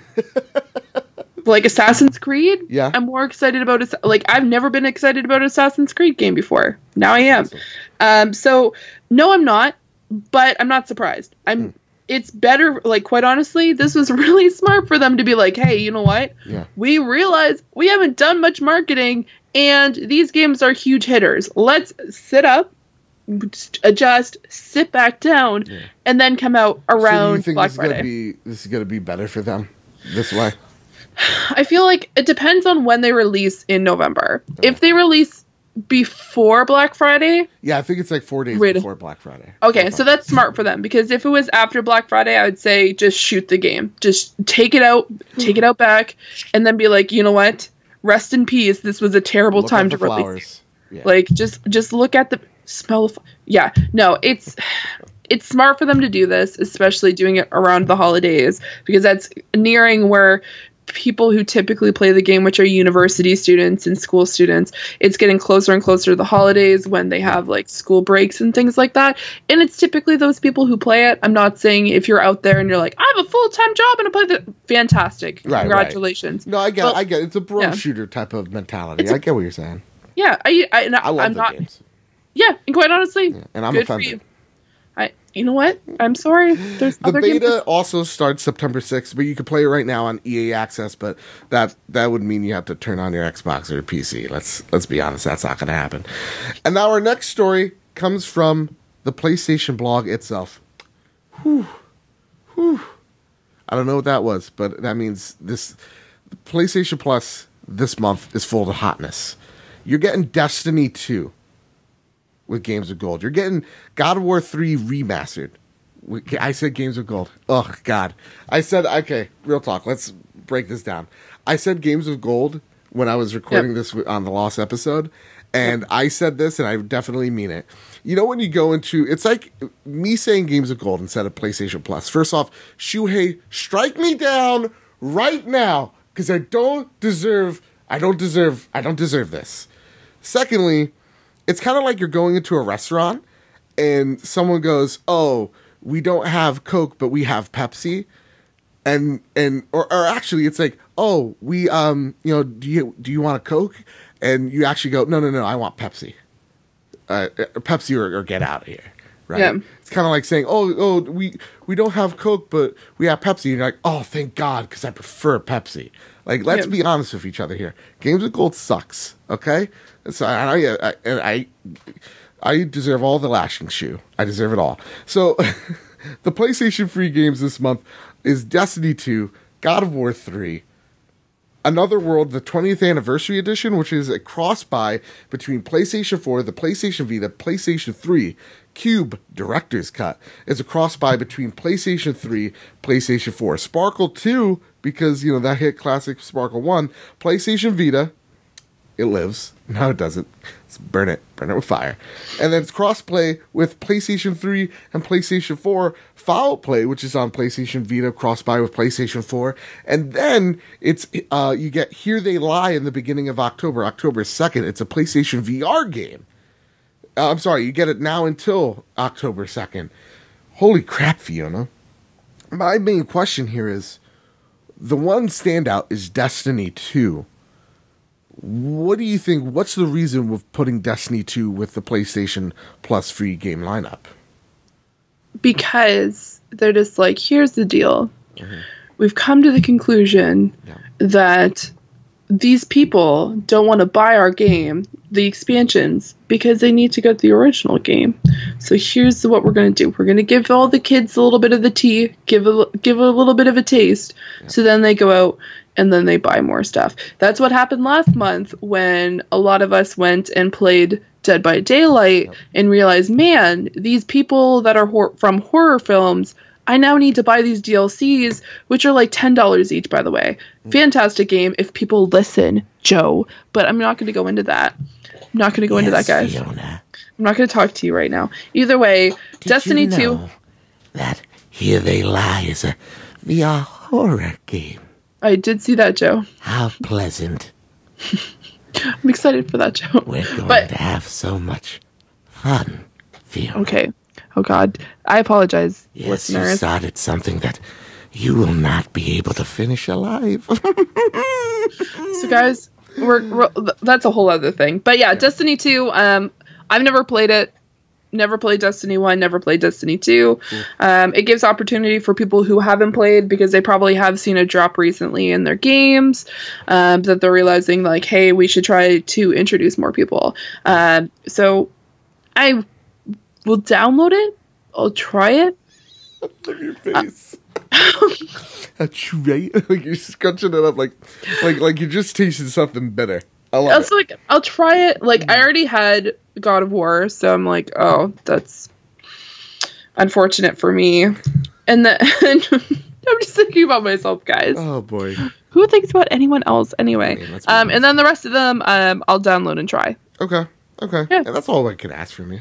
Like Assassin's Creed. Yeah. I'm more excited about it. Like, I've never been excited about an Assassin's Creed game before. Now I am. Awesome. So, no, I'm not. But I'm not surprised. It's better, like, quite honestly, this was really smart for them to be like, hey, you know what? Yeah. We realize we haven't done much marketing, and these games are huge hitters. Let's sit up, adjust, sit back down, and then come out around Black Friday. This is going to be better for them this way? I feel like it depends on when they release in November. Okay. If they release before Black Friday? Yeah, I think it's like 4 days before Black Friday. Okay, so that's smart for them, because if it was after Black Friday, I would say just shoot the game. Just take it out back, and then be like, you know what? Rest in peace. This was a terrible time to release. Yeah. Like, just look at the smell of... Yeah, no, it's smart for them to do this, especially doing it around the holidays, because that's nearing where people who typically play the game, which are university students and school students, it's getting closer and closer to the holidays when they have, like, school breaks and things like that. And it's typically those people who play it. I'm not saying if you're out there and you're like, I have a full-time job and I play the... Fantastic. Right, Congratulations. Right. No, I get it. It's a bro shooter type of mentality. I get what you're saying. Yeah. I love the games. Yeah, and quite honestly, and I'm offended. You know what? I'm sorry. There's the beta also starts September 6th, but you can play it right now on EA Access. But that would mean you have to turn on your Xbox or your PC. Let's be honest, that's not going to happen. And now our next story comes from the PlayStation blog itself. Whew. I don't know what that was, but that means this PlayStation Plus this month is full of hotness. You're getting Destiny 2. With Games of Gold. You're getting God of War 3 remastered. I said Games of Gold. Oh, God. I said, okay, real talk. Let's break this down. I said Games of Gold when I was recording this on the Lost episode, and I said this, and I definitely mean it. You know, when you go into... It's like me saying Games of Gold instead of PlayStation Plus. First off, Shuhei, strike me down right now, because I don't deserve this. Secondly... It's kind of like you're going into a restaurant and someone goes, "Oh, we don't have Coke, but we have Pepsi," or actually, it's like, "Oh, we do you want a Coke?" And you actually go, "No, I want Pepsi, Pepsi or get out of here." Right? Yeah. It's kind of like saying, "Oh, we don't have Coke, but we have Pepsi," and you're like, "Oh, thank God, because I prefer Pepsi." Like, let's be honest with each other here. Games of Gold sucks. Okay. So I deserve all the lashing shoe. I deserve it all. So the PlayStation free games this month is Destiny 2, God of War 3, Another World, the 20th Anniversary Edition, which is a cross-buy between PlayStation 4, the PlayStation Vita, PlayStation 3, Cube Director's Cut. It's a cross-buy between PlayStation 3, PlayStation 4. Sparkle 2, because, that hit classic Sparkle 1. PlayStation Vita, it lives. No, it doesn't. Let's burn it with fire. And then it's crossplay with PlayStation 3 and PlayStation 4. Foul Play, which is on PlayStation Vita, crossbuy with PlayStation 4. And then it's you get Here They Lie in the beginning of October 2nd. It's a PlayStation VR game. I'm sorry, you get it now until October 2nd. Holy crap, Fiona. My main question here is, the one standout is Destiny 2. what do you think? What's the reason with putting Destiny 2 with the PlayStation Plus free game lineup? Because they're just like, here's the deal. Mm-hmm. We've come to the conclusion that these people don't want to buy our game, the expansions, because they need to get the original game. So here's what we're going to do. We're going to give all the kids a little bit of the tea, give a little bit of a taste, so then they go out and then they buy more stuff. That's what happened last month when a lot of us went and played Dead by Daylight and realized, man, these people that are from horror films, I now need to buy these DLCs, which are like $10 each, by the way. Fantastic game if people listen, Joe. But I'm not going to go into that. I'm not going to go into that, guys. Fiona. I'm not going to talk to you right now. Either way, Destiny 2. That Here They Lie is a VR horror game. I did see that, Joe. How pleasant. I'm excited for that, Joe. We're going to have so much fun, Fiona. Okay. Oh, God. I apologize, yes, listeners. You started something that you will not be able to finish alive. So, guys, that's a whole other thing. But, yeah, Destiny 2, I've never played it. Never played Destiny 1, never played Destiny 2. It gives opportunity for people who haven't played because they probably have seen a drop recently in their games that they're realizing, like, hey, we should try to introduce more people. So I will download it. I'll try it. Look at your face. I'll try it. Like you're scrunching it up like you're just tasting something bitter. I love it. Like, I'll try it. Like, I already had God of War, so I'm like, oh, that's unfortunate for me. And then I'm just thinking about myself, guys. Oh boy. Who thinks about anyone else anyway? I mean, and then the rest of them, I'll download and try. Okay. Yeah. And that's all I can ask from you.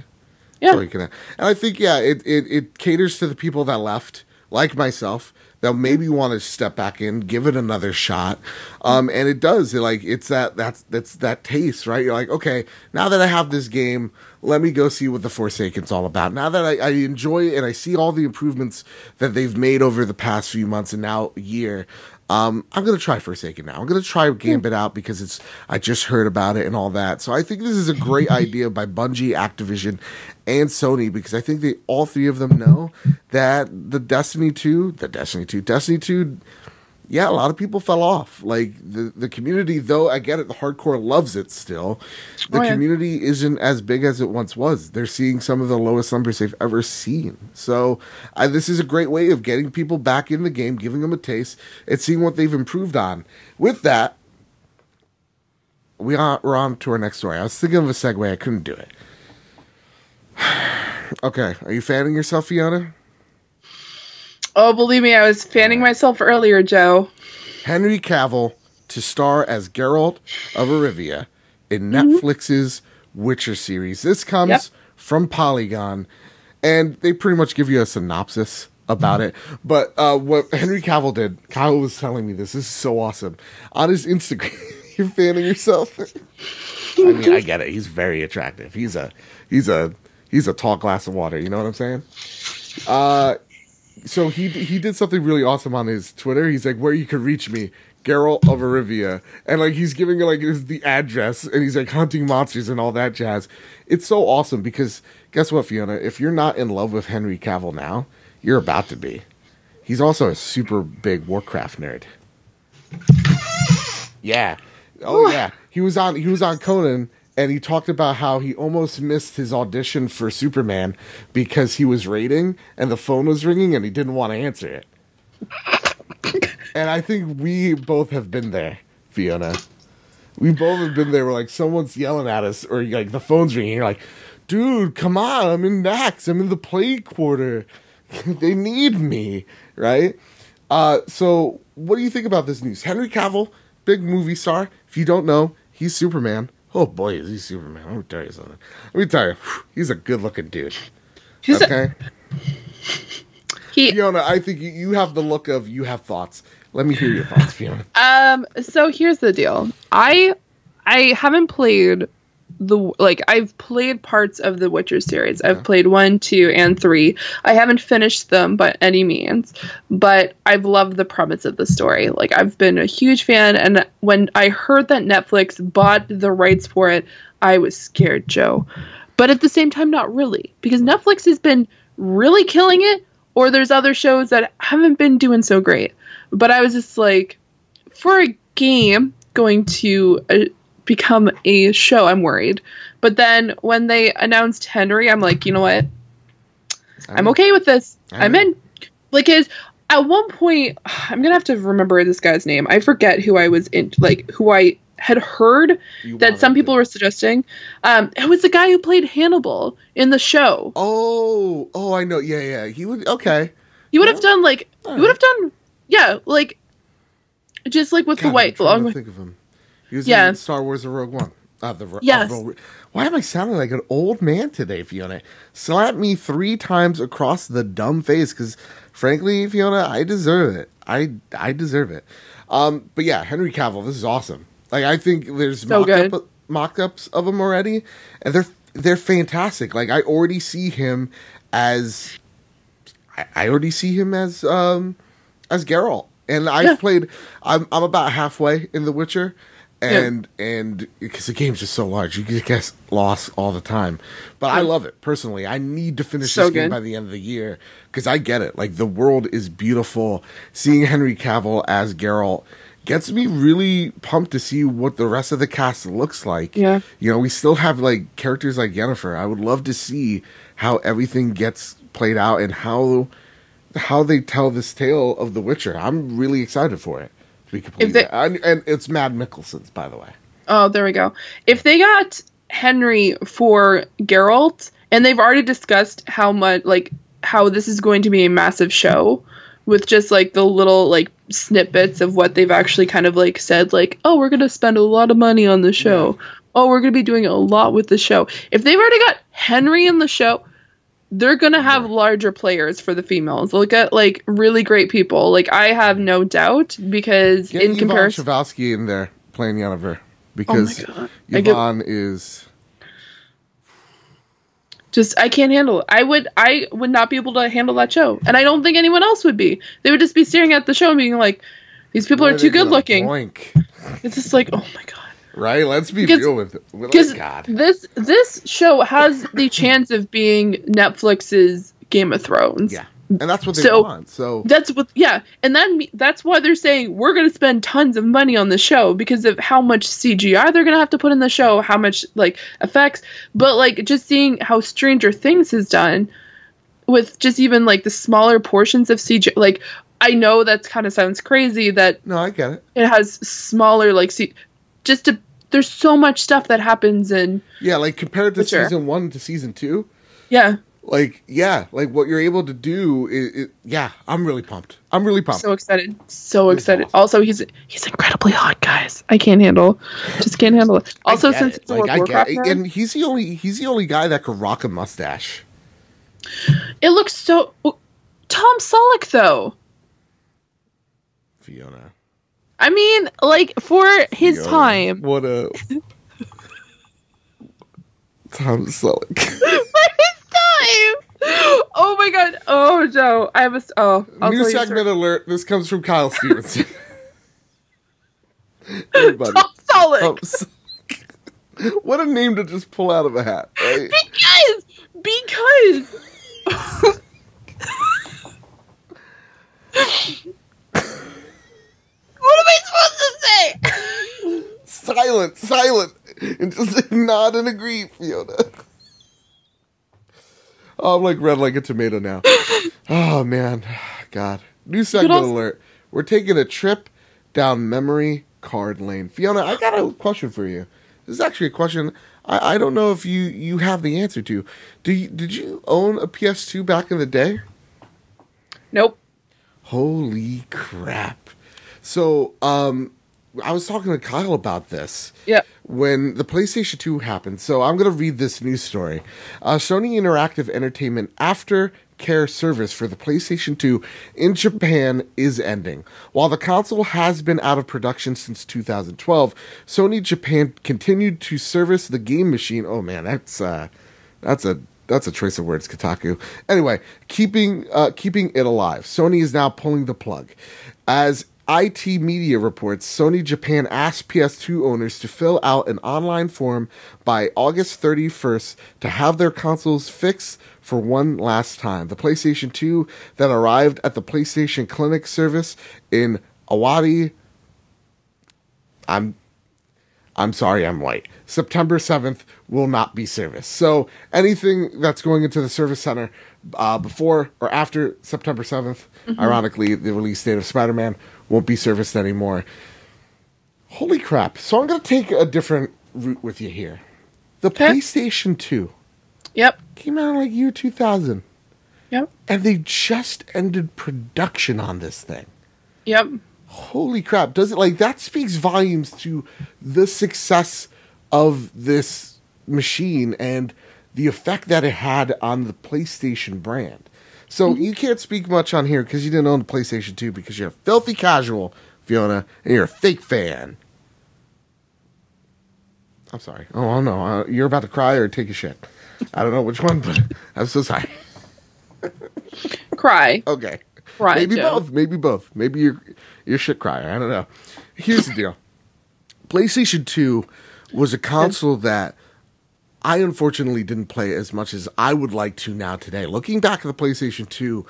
Yeah. And I think, it caters to the people that left, like myself, that maybe want to step back in, give it another shot. And it does. It's that taste, right? You're like, okay, now that I have this game, let me go see what the Forsaken's all about. Now that I enjoy it and I see all the improvements that they've made over the past few months and now a year, I'm going to try Forsaken now. I'm going to try Gambit out because I just heard about it and all that. So I think this is a great idea by Bungie, Activision, and Sony, because I think all three of them know that Destiny 2, yeah, a lot of people fell off. Like, the community, though, I get it, the hardcore loves it still. The community isn't as big as it once was. They're seeing some of the lowest numbers they've ever seen. So, this is a great way of getting people back in the game, giving them a taste, and seeing what they've improved on. With that, we're on to our next story. I was thinking of a segue. I couldn't do it. Okay, are you fanning yourself, Fiona? Oh, believe me, I was fanning myself earlier, Joe. Henery Cavill to star as Geralt of Riva in Netflix's Witcher series. This comes from Polygon, and they pretty much give you a synopsis about it. But what Henery Cavill did, Kyle was telling me this is so awesome. On his Instagram, you're fanning yourself. I mean, I get it. He's very attractive. He's a tall glass of water. You know what I'm saying? So he did something really awesome on his Twitter. He's like, where you can reach me, Geralt of Riva, and like he's giving like the address, and he's like hunting monsters and all that jazz. It's so awesome because guess what, Fiona? If you're not in love with Henery Cavill now, you're about to be. He's also a super big Warcraft nerd. Yeah. Oh yeah. He was on Conan. And he talked about how he almost missed his audition for Superman because he was raiding and the phone was ringing and he didn't want to answer it. And I think we both have been there, Fiona. We both have been there where like someone's yelling at us or like the phone's ringing. You're like, dude, come on. I'm in Nax. I'm in the plague quarter. They need me, right? So what do you think about this news? Henery Cavill, big movie star. If you don't know, he's Superman. Oh boy, is he Superman. Let me tell you something. Let me tell you, he's a good-looking dude. Okay? Fiona, I think you have the look of you have thoughts. Let me hear your thoughts, Fiona. So here's the deal. I haven't played I've played parts of the Witcher series. I've played 1, 2, and 3. I haven't finished them by any means, but I've loved the premise of the story. Like, I've been a huge fan, and when I heard that Netflix bought the rights for it, I was scared, Joe. But at the same time, not really, because Netflix has been really killing it, or there's other shows that haven't been doing so great. But I was just like, for a game going to become a show, I'm worried. But then when they announced Henery, I'm like, you know what? I'm okay with this. I'm in. Like, at one point, I'm going to have to remember this guy's name. I forget who I was in, like, who I had heard that some people were suggesting. It was the guy who played Hannibal in the show. Oh, I know. Yeah. He would, okay. He would have done, like, like, just like with the white. I'm trying to think of him. He was in Star Wars: The Rogue One. Why am I sounding like an old man today, Fiona? Slap me 3 times across the dumb face, because frankly, Fiona, I deserve it. I deserve it. But yeah, Henery Cavill, this is awesome. Like, I think there's mock-ups of him already, and they're fantastic. Like, I already see him as Geralt. And I've played. I'm about halfway in The Witcher, and because the game's just so large, you get lost all the time. But I love it personally. I need to finish this game by the end of the year, because I get it. Like, the world is beautiful. Seeing Henery Cavill as Geralt gets me really pumped to see what the rest of the cast looks like. Yeah, you know, we still have like characters like Yennefer. I would love to see how everything gets played out and how they tell this tale of The Witcher. I'm really excited for it, to be completely and it's Matt Mikkelsen's, by the way. Oh, there we go. If they got Henery for Geralt, and they've already discussed how this is going to be a massive show, with just like the little like snippets of what they've actually kind of like said, like, oh, we're going to spend a lot of money on the show. Yeah. Oh, we're going to be doing a lot with the show. If they've already got Henery in the show, they're going to have larger players for the females. They'll get, like, really great people. Like, I have no doubt, because in comparison... Get Shavowski in there playing Yennefer, because Yvonne is... Just, I can't handle it. I would not be able to handle that show. And I don't think anyone else would be. They would just be staring at the show and being like, these people are too good looking. It's just like, oh my god. Right? Let's be real with it. Because this show has the chance of being Netflix's Game of Thrones. Yeah. And that's what they want. So and that's why they're saying we're going to spend tons of money on the show, because of how much CGI they're going to have to put in the show, how much like effects, but like just seeing how Stranger Things has done with just even like the smaller portions of CGI. Like, I know that kind of sounds crazy that no, I get it. It has smaller like there's so much stuff that happens in like compared to season 1 to season 2. Yeah. Like what you're able to do I'm really pumped. So excited. Awesome. Also, he's incredibly hot, guys. I can't handle it. Also, since it's a Warcraft fan, and he's the only guy that could rock a mustache. It looks so Tom Selleck though. Fiona. I mean, like, for his time. What a Tom Selleck. For his time. Oh my god. Oh, Joe. I have a new segment alert. This comes from Kyle Stevenson. Everybody. Tom Selleck. What a name to just pull out of a hat, right? Because what am I supposed to say? Silent. And just nod and agree, Fiona. Oh, I'm like red like a tomato now. Oh, man. God. New segment alert. We're taking a trip down memory card lane. Fiona, I got a question for you. This is actually a question I don't know if you have the answer to. Did you own a PS2 back in the day? Nope. Holy crap. So, I was talking to Kyle about this. Yeah. When the PlayStation 2 happened. So I'm going to read this news story. Sony Interactive Entertainment aftercare service for the PlayStation 2 in Japan is ending. While the console has been out of production since 2012, Sony Japan continued to service the game machine. Oh man, that's a choice of words, Kotaku. Anyway, keeping it alive. Sony is now pulling the plug. As IT Media reports, Sony Japan asked PS2 owners to fill out an online form by August 31st to have their consoles fixed for one last time. The PlayStation 2 that arrived at the PlayStation Clinic service in Awadi, I'm sorry, I'm white. September 7th will not be serviced. So anything that's going into the service center before or after September 7th, ironically, the release date of Spider-Man, won't be serviced anymore. Holy crap. So I'm going to take a different route with you here. The PlayStation 2 came out in like year 2000. Yep. And they just ended production on this thing. Yep. Holy crap. Does it like that speaks volumes to the success of this machine and the effect that it had on the PlayStation brand. So you can't speak much on here because you didn't own the PlayStation 2 because you're a filthy casual, Fiona, and you're a fake fan. I'm sorry. Oh, no. You're about to cry or take a shit. I don't know which one, but I'm so sorry. Cry. Okay. Cry, maybe Joe. both. Maybe both. Maybe you're a shit crier. I don't know. Here's the deal. PlayStation 2 was a console that I unfortunately didn't play as much as I would like to now today. Looking back at the PlayStation 2,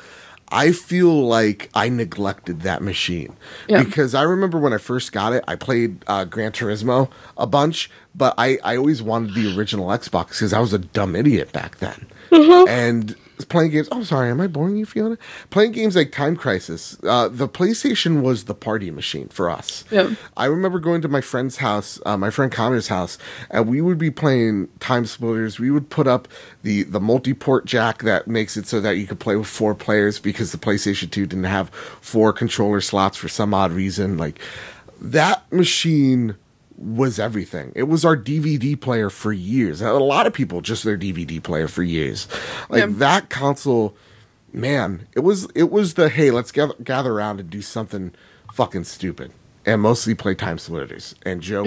I feel like I neglected that machine. Yeah. Because I remember when I first got it, I played Gran Turismo a bunch, but I always wanted the original Xbox because I was a dumb idiot back then. And playing games... Oh, sorry, am I boring you, Fiona? Playing games like Time Crisis, the PlayStation was the party machine for us. Yeah. I remember going to my friend's house, my friend Connor's house, and we would be playing Time Splitters. We would put up the multi-port jack that makes it so that you could play with 4 players because the PlayStation 2 didn't have 4 controller slots for some odd reason. Like, that machine was everything. It was our DVD player for years. A lot of people just their DVD player for years. Like that console, man, it was the hey, let's gather around and do something fucking stupid and mostly play Time Splitters. And Joe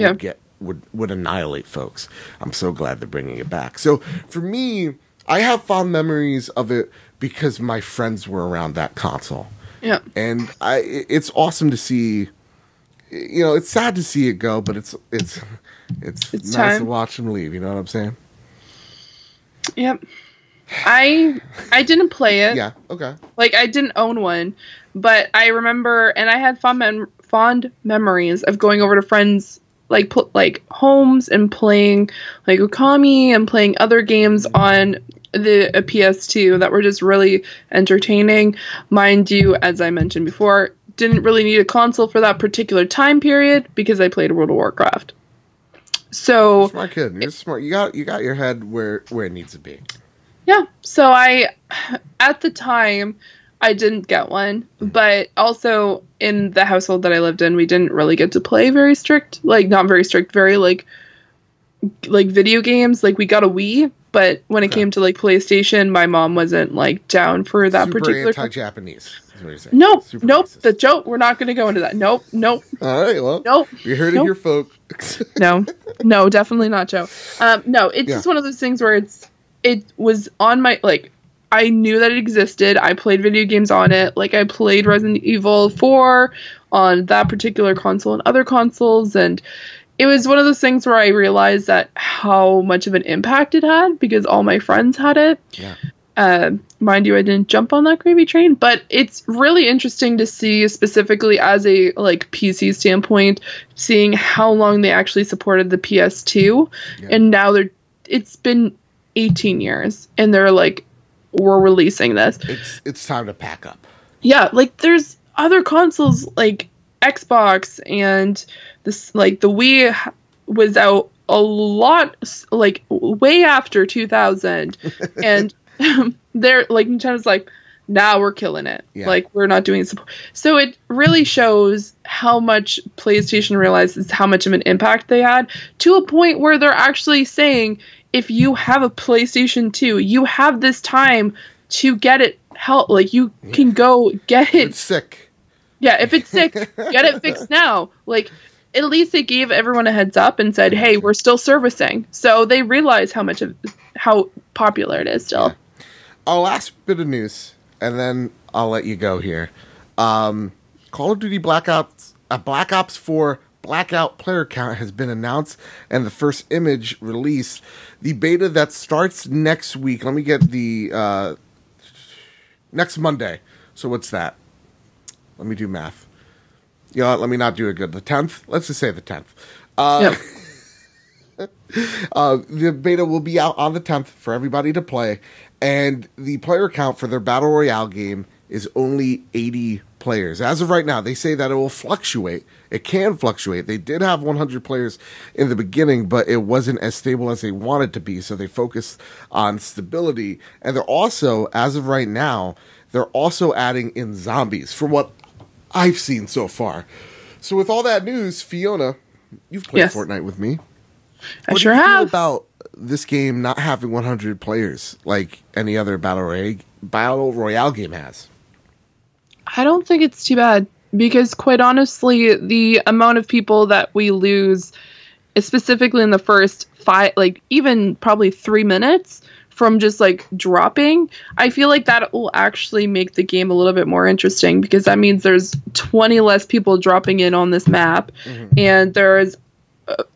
would annihilate folks. I'm so glad they're bringing it back. So for me, I have fond memories of it because my friends were around that console. Yeah, and it's awesome to see. You know, it's sad to see it go, but it's nice to watch him leave. You know what I'm saying? Yep. I didn't play it. Yeah. Okay. Like I didn't own one, but I remember, and I had fond memories of going over to friends like homes and playing like Okami and playing other games on the PS2 that were just really entertaining. Mind you, as I mentioned before, didn't really need a console for that particular time period because I played World of Warcraft. So smart kid, you're smart. You got your head where it needs to be. Yeah. So at the time, I didn't get one, but also in the household that I lived in, we didn't really get to play very strict, like not very strict, very like video games. Like we got a Wii, but when it came to like PlayStation, my mom wasn't like down for that particular. Super anti-Japanese. Nope. Racist. The joke. We're not going to go into that. Nope. All right. Well. Nope. You heard it here, folks. No, definitely not Joe. No, it's just one of those things where it was on my like. I knew that it existed. I played video games on it. Like I played Resident Evil 4 on that particular console and other consoles, and it was one of those things where I realized that how much of an impact it had because all my friends had it. Yeah. Mind you, I didn't jump on that gravy train, but it's really interesting to see, specifically as a like PC standpoint, seeing how long they actually supported the PS2, and now it's been 18 years, and they're like, we're releasing this. It's time to pack up. Yeah, like there's other consoles like Xbox and this like the Wii was out a lot like way after 2000, and they're like Nintendo's like now we're killing it. Yeah. Like, we're not doing support. So it really shows how much PlayStation realizes how much of an impact they had, to a point where they're actually saying, if you have a PlayStation 2, you have this time to get it help. Like, you can go get it. It's sick. Yeah, if it's sick, get it fixed now. Like, at least they gave everyone a heads up and said, hey, we're still servicing. So they realize how popular it is still. Yeah. Our last bit of news, and then I'll let you go here. Call of Duty Black Ops 4 Blackout player count has been announced, and the first image released. The beta that starts next week. Let me get the next Monday. So what's that? Let me do math. You know what? Let me not do it good. The 10th? Let's just say the 10th. The beta will be out on the 10th for everybody to play, and the player count for their Battle Royale game is only 80 players. As of right now, they say that it will fluctuate. It can fluctuate. They did have 100 players in the beginning, but it wasn't as stable as they wanted to be, so they focused on stability. And they're also, as of right now, they're also adding in zombies, from what I've seen so far. So with all that news, Fiona, you've played Fortnite with me. I sure have. What do you feel about this game not having 100 players like any other Battle Royale game has? I don't think it's too bad, because quite honestly, the amount of people that we lose, specifically in the first 5, like even probably 3 minutes from just like dropping, I feel like that will actually make the game a little bit more interesting, because that means there's 20 less people dropping in on this map, and there's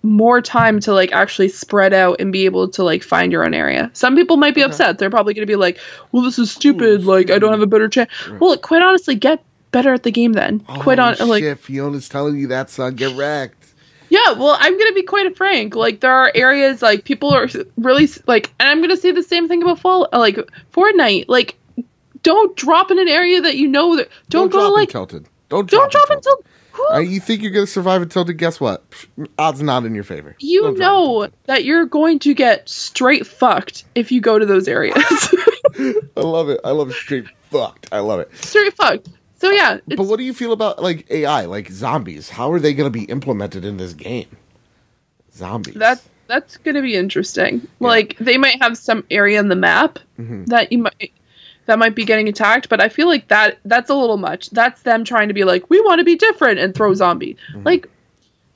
more time to like actually spread out and be able to like find your own area. Some people might be upset. They're probably going to be like, well, this is stupid. Like, I don't have a better chance. Right. Well, quite honestly, get better at the game then. Like, Fiona's telling you that, son. Get wrecked. Yeah, well, I'm going to be quite frank. Like, there are areas, like, people are really, like, and I'm going to say the same thing about Fortnite. Like, don't drop in an area that you know that, don't go, like, tilted. Don't drop until, you think you're going to survive until, guess what? Odds not in your favor. You know that you're going to get straight fucked if you go to those areas. I love it. I love straight fucked. I love it. Straight fucked. So yeah. But what do you feel about like AI, like zombies? How are they going to be implemented in this game? Zombies. That's going to be interesting. Yeah. Like, they might have some area in the map that might be getting attacked, but I feel like that's a little much. That's them trying to be like, we want to be different and throw zombie. Like,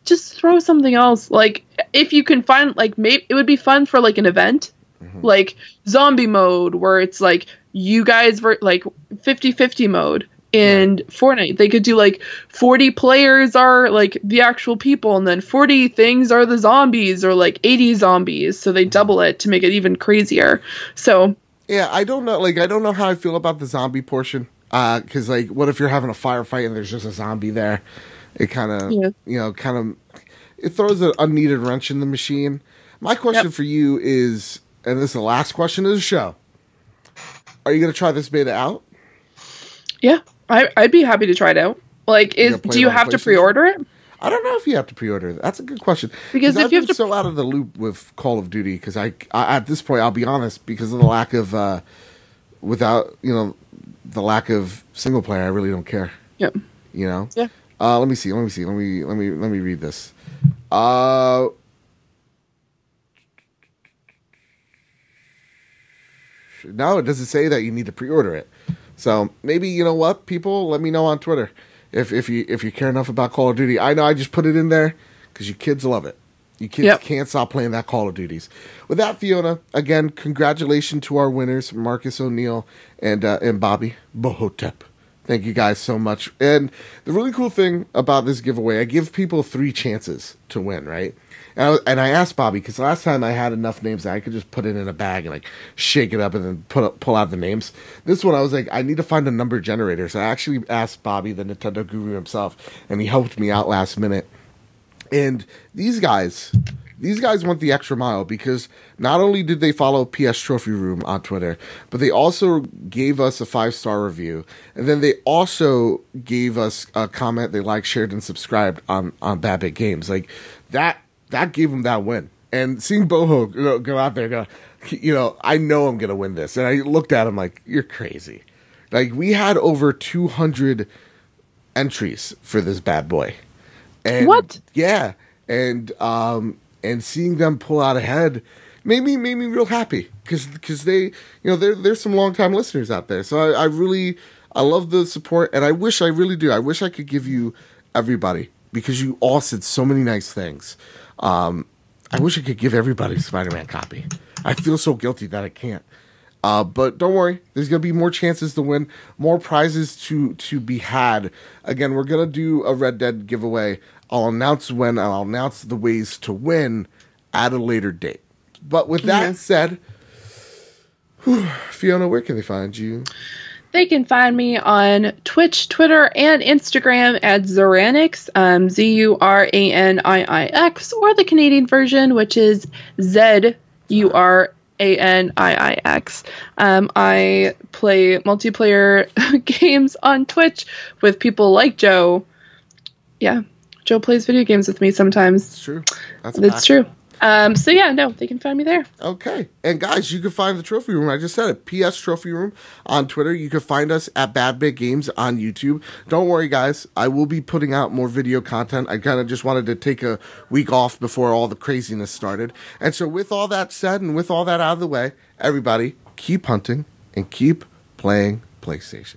just throw something else. Like, if you can find, like, maybe it would be fun for like an event, like zombie mode, where it's like you guys were like 50-50 mode in Fortnite. They could do like 40 players are like the actual people, and then 40 things are the zombies, or like 80 zombies. So they double it to make it even crazier. So yeah, I don't know how I feel about the zombie portion. Because like, what if you're having a firefight and there's just a zombie there? It kind of, it throws an unneeded wrench in the machine. My question for you is, and this is the last question of the show: are you going to try this beta out? Yeah, I'd be happy to try it out. Like, do you have to pre-order it? I don't know if you have to pre-order it. That's a good question. Because if I've been so out of the loop with Call of Duty, because I at this point, I'll be honest, because of the lack of the lack of single player, I really don't care. Yep. You know. Yeah. Let me see. Let me read this. No, it doesn't say that you need to pre-order it. So maybe, you know what, people, let me know on Twitter if you care enough about Call of Duty. I know I just put it in there because you kids love it. You kids can't stop playing that Call of Duties. With that, Fiona, again, congratulations to our winners, Marcus O'Neill and Bobby Bohotep. Thank you guys so much. And the really cool thing about this giveaway, I give people 3 chances to win, right? And I asked Bobby, because last time I had enough names that I could just put it in a bag and like shake it up and then pull out the names. This one I was like, I need to find a number generator. So I actually asked Bobby, the Nintendo guru himself, and he helped me out last minute. And these guys went the extra mile, because not only did they follow PS Trophy Room on Twitter, but they also gave us a 5-star review. And then they also gave us a comment they liked, shared, and subscribed on Bad Bit Games. Like, that gave them that win. And seeing Boho go out there, I know I'm going to win this. And I looked at him like, you're crazy. Like, we had over 200 entries for this bad boy. And what? Yeah. And seeing them pull out ahead made me real happy because they, there's some longtime listeners out there. So I love the support, and I really do. I wish I could give you everybody, because you all said so many nice things. I wish I could give everybody a Spider-Man copy. I feel so guilty that I can't. But don't worry, there's going to be more chances to win, more prizes to be had. Again, we're going to do a Red Dead giveaway. I'll announce when, and I'll announce the ways to win at a later date. But with that said, Fiona, where can they find you? They can find me on Twitch, Twitter, and Instagram at Zuranix, Zuranix, or the Canadian version, which is Zuranix. I play multiplayer games on Twitch with people like Joe. Yeah, Joe plays video games with me sometimes. It's true. That's true. So yeah, no, they can find me there. Okay. And guys, you can find the Trophy Room. I just said it. PS Trophy Room on Twitter. You can find us at Bad Bit Games on YouTube. Don't worry, guys. I will be putting out more video content. I kind of just wanted to take a week off before all the craziness started. And so with all that said and with all that out of the way, everybody, keep hunting and keep playing PlayStation.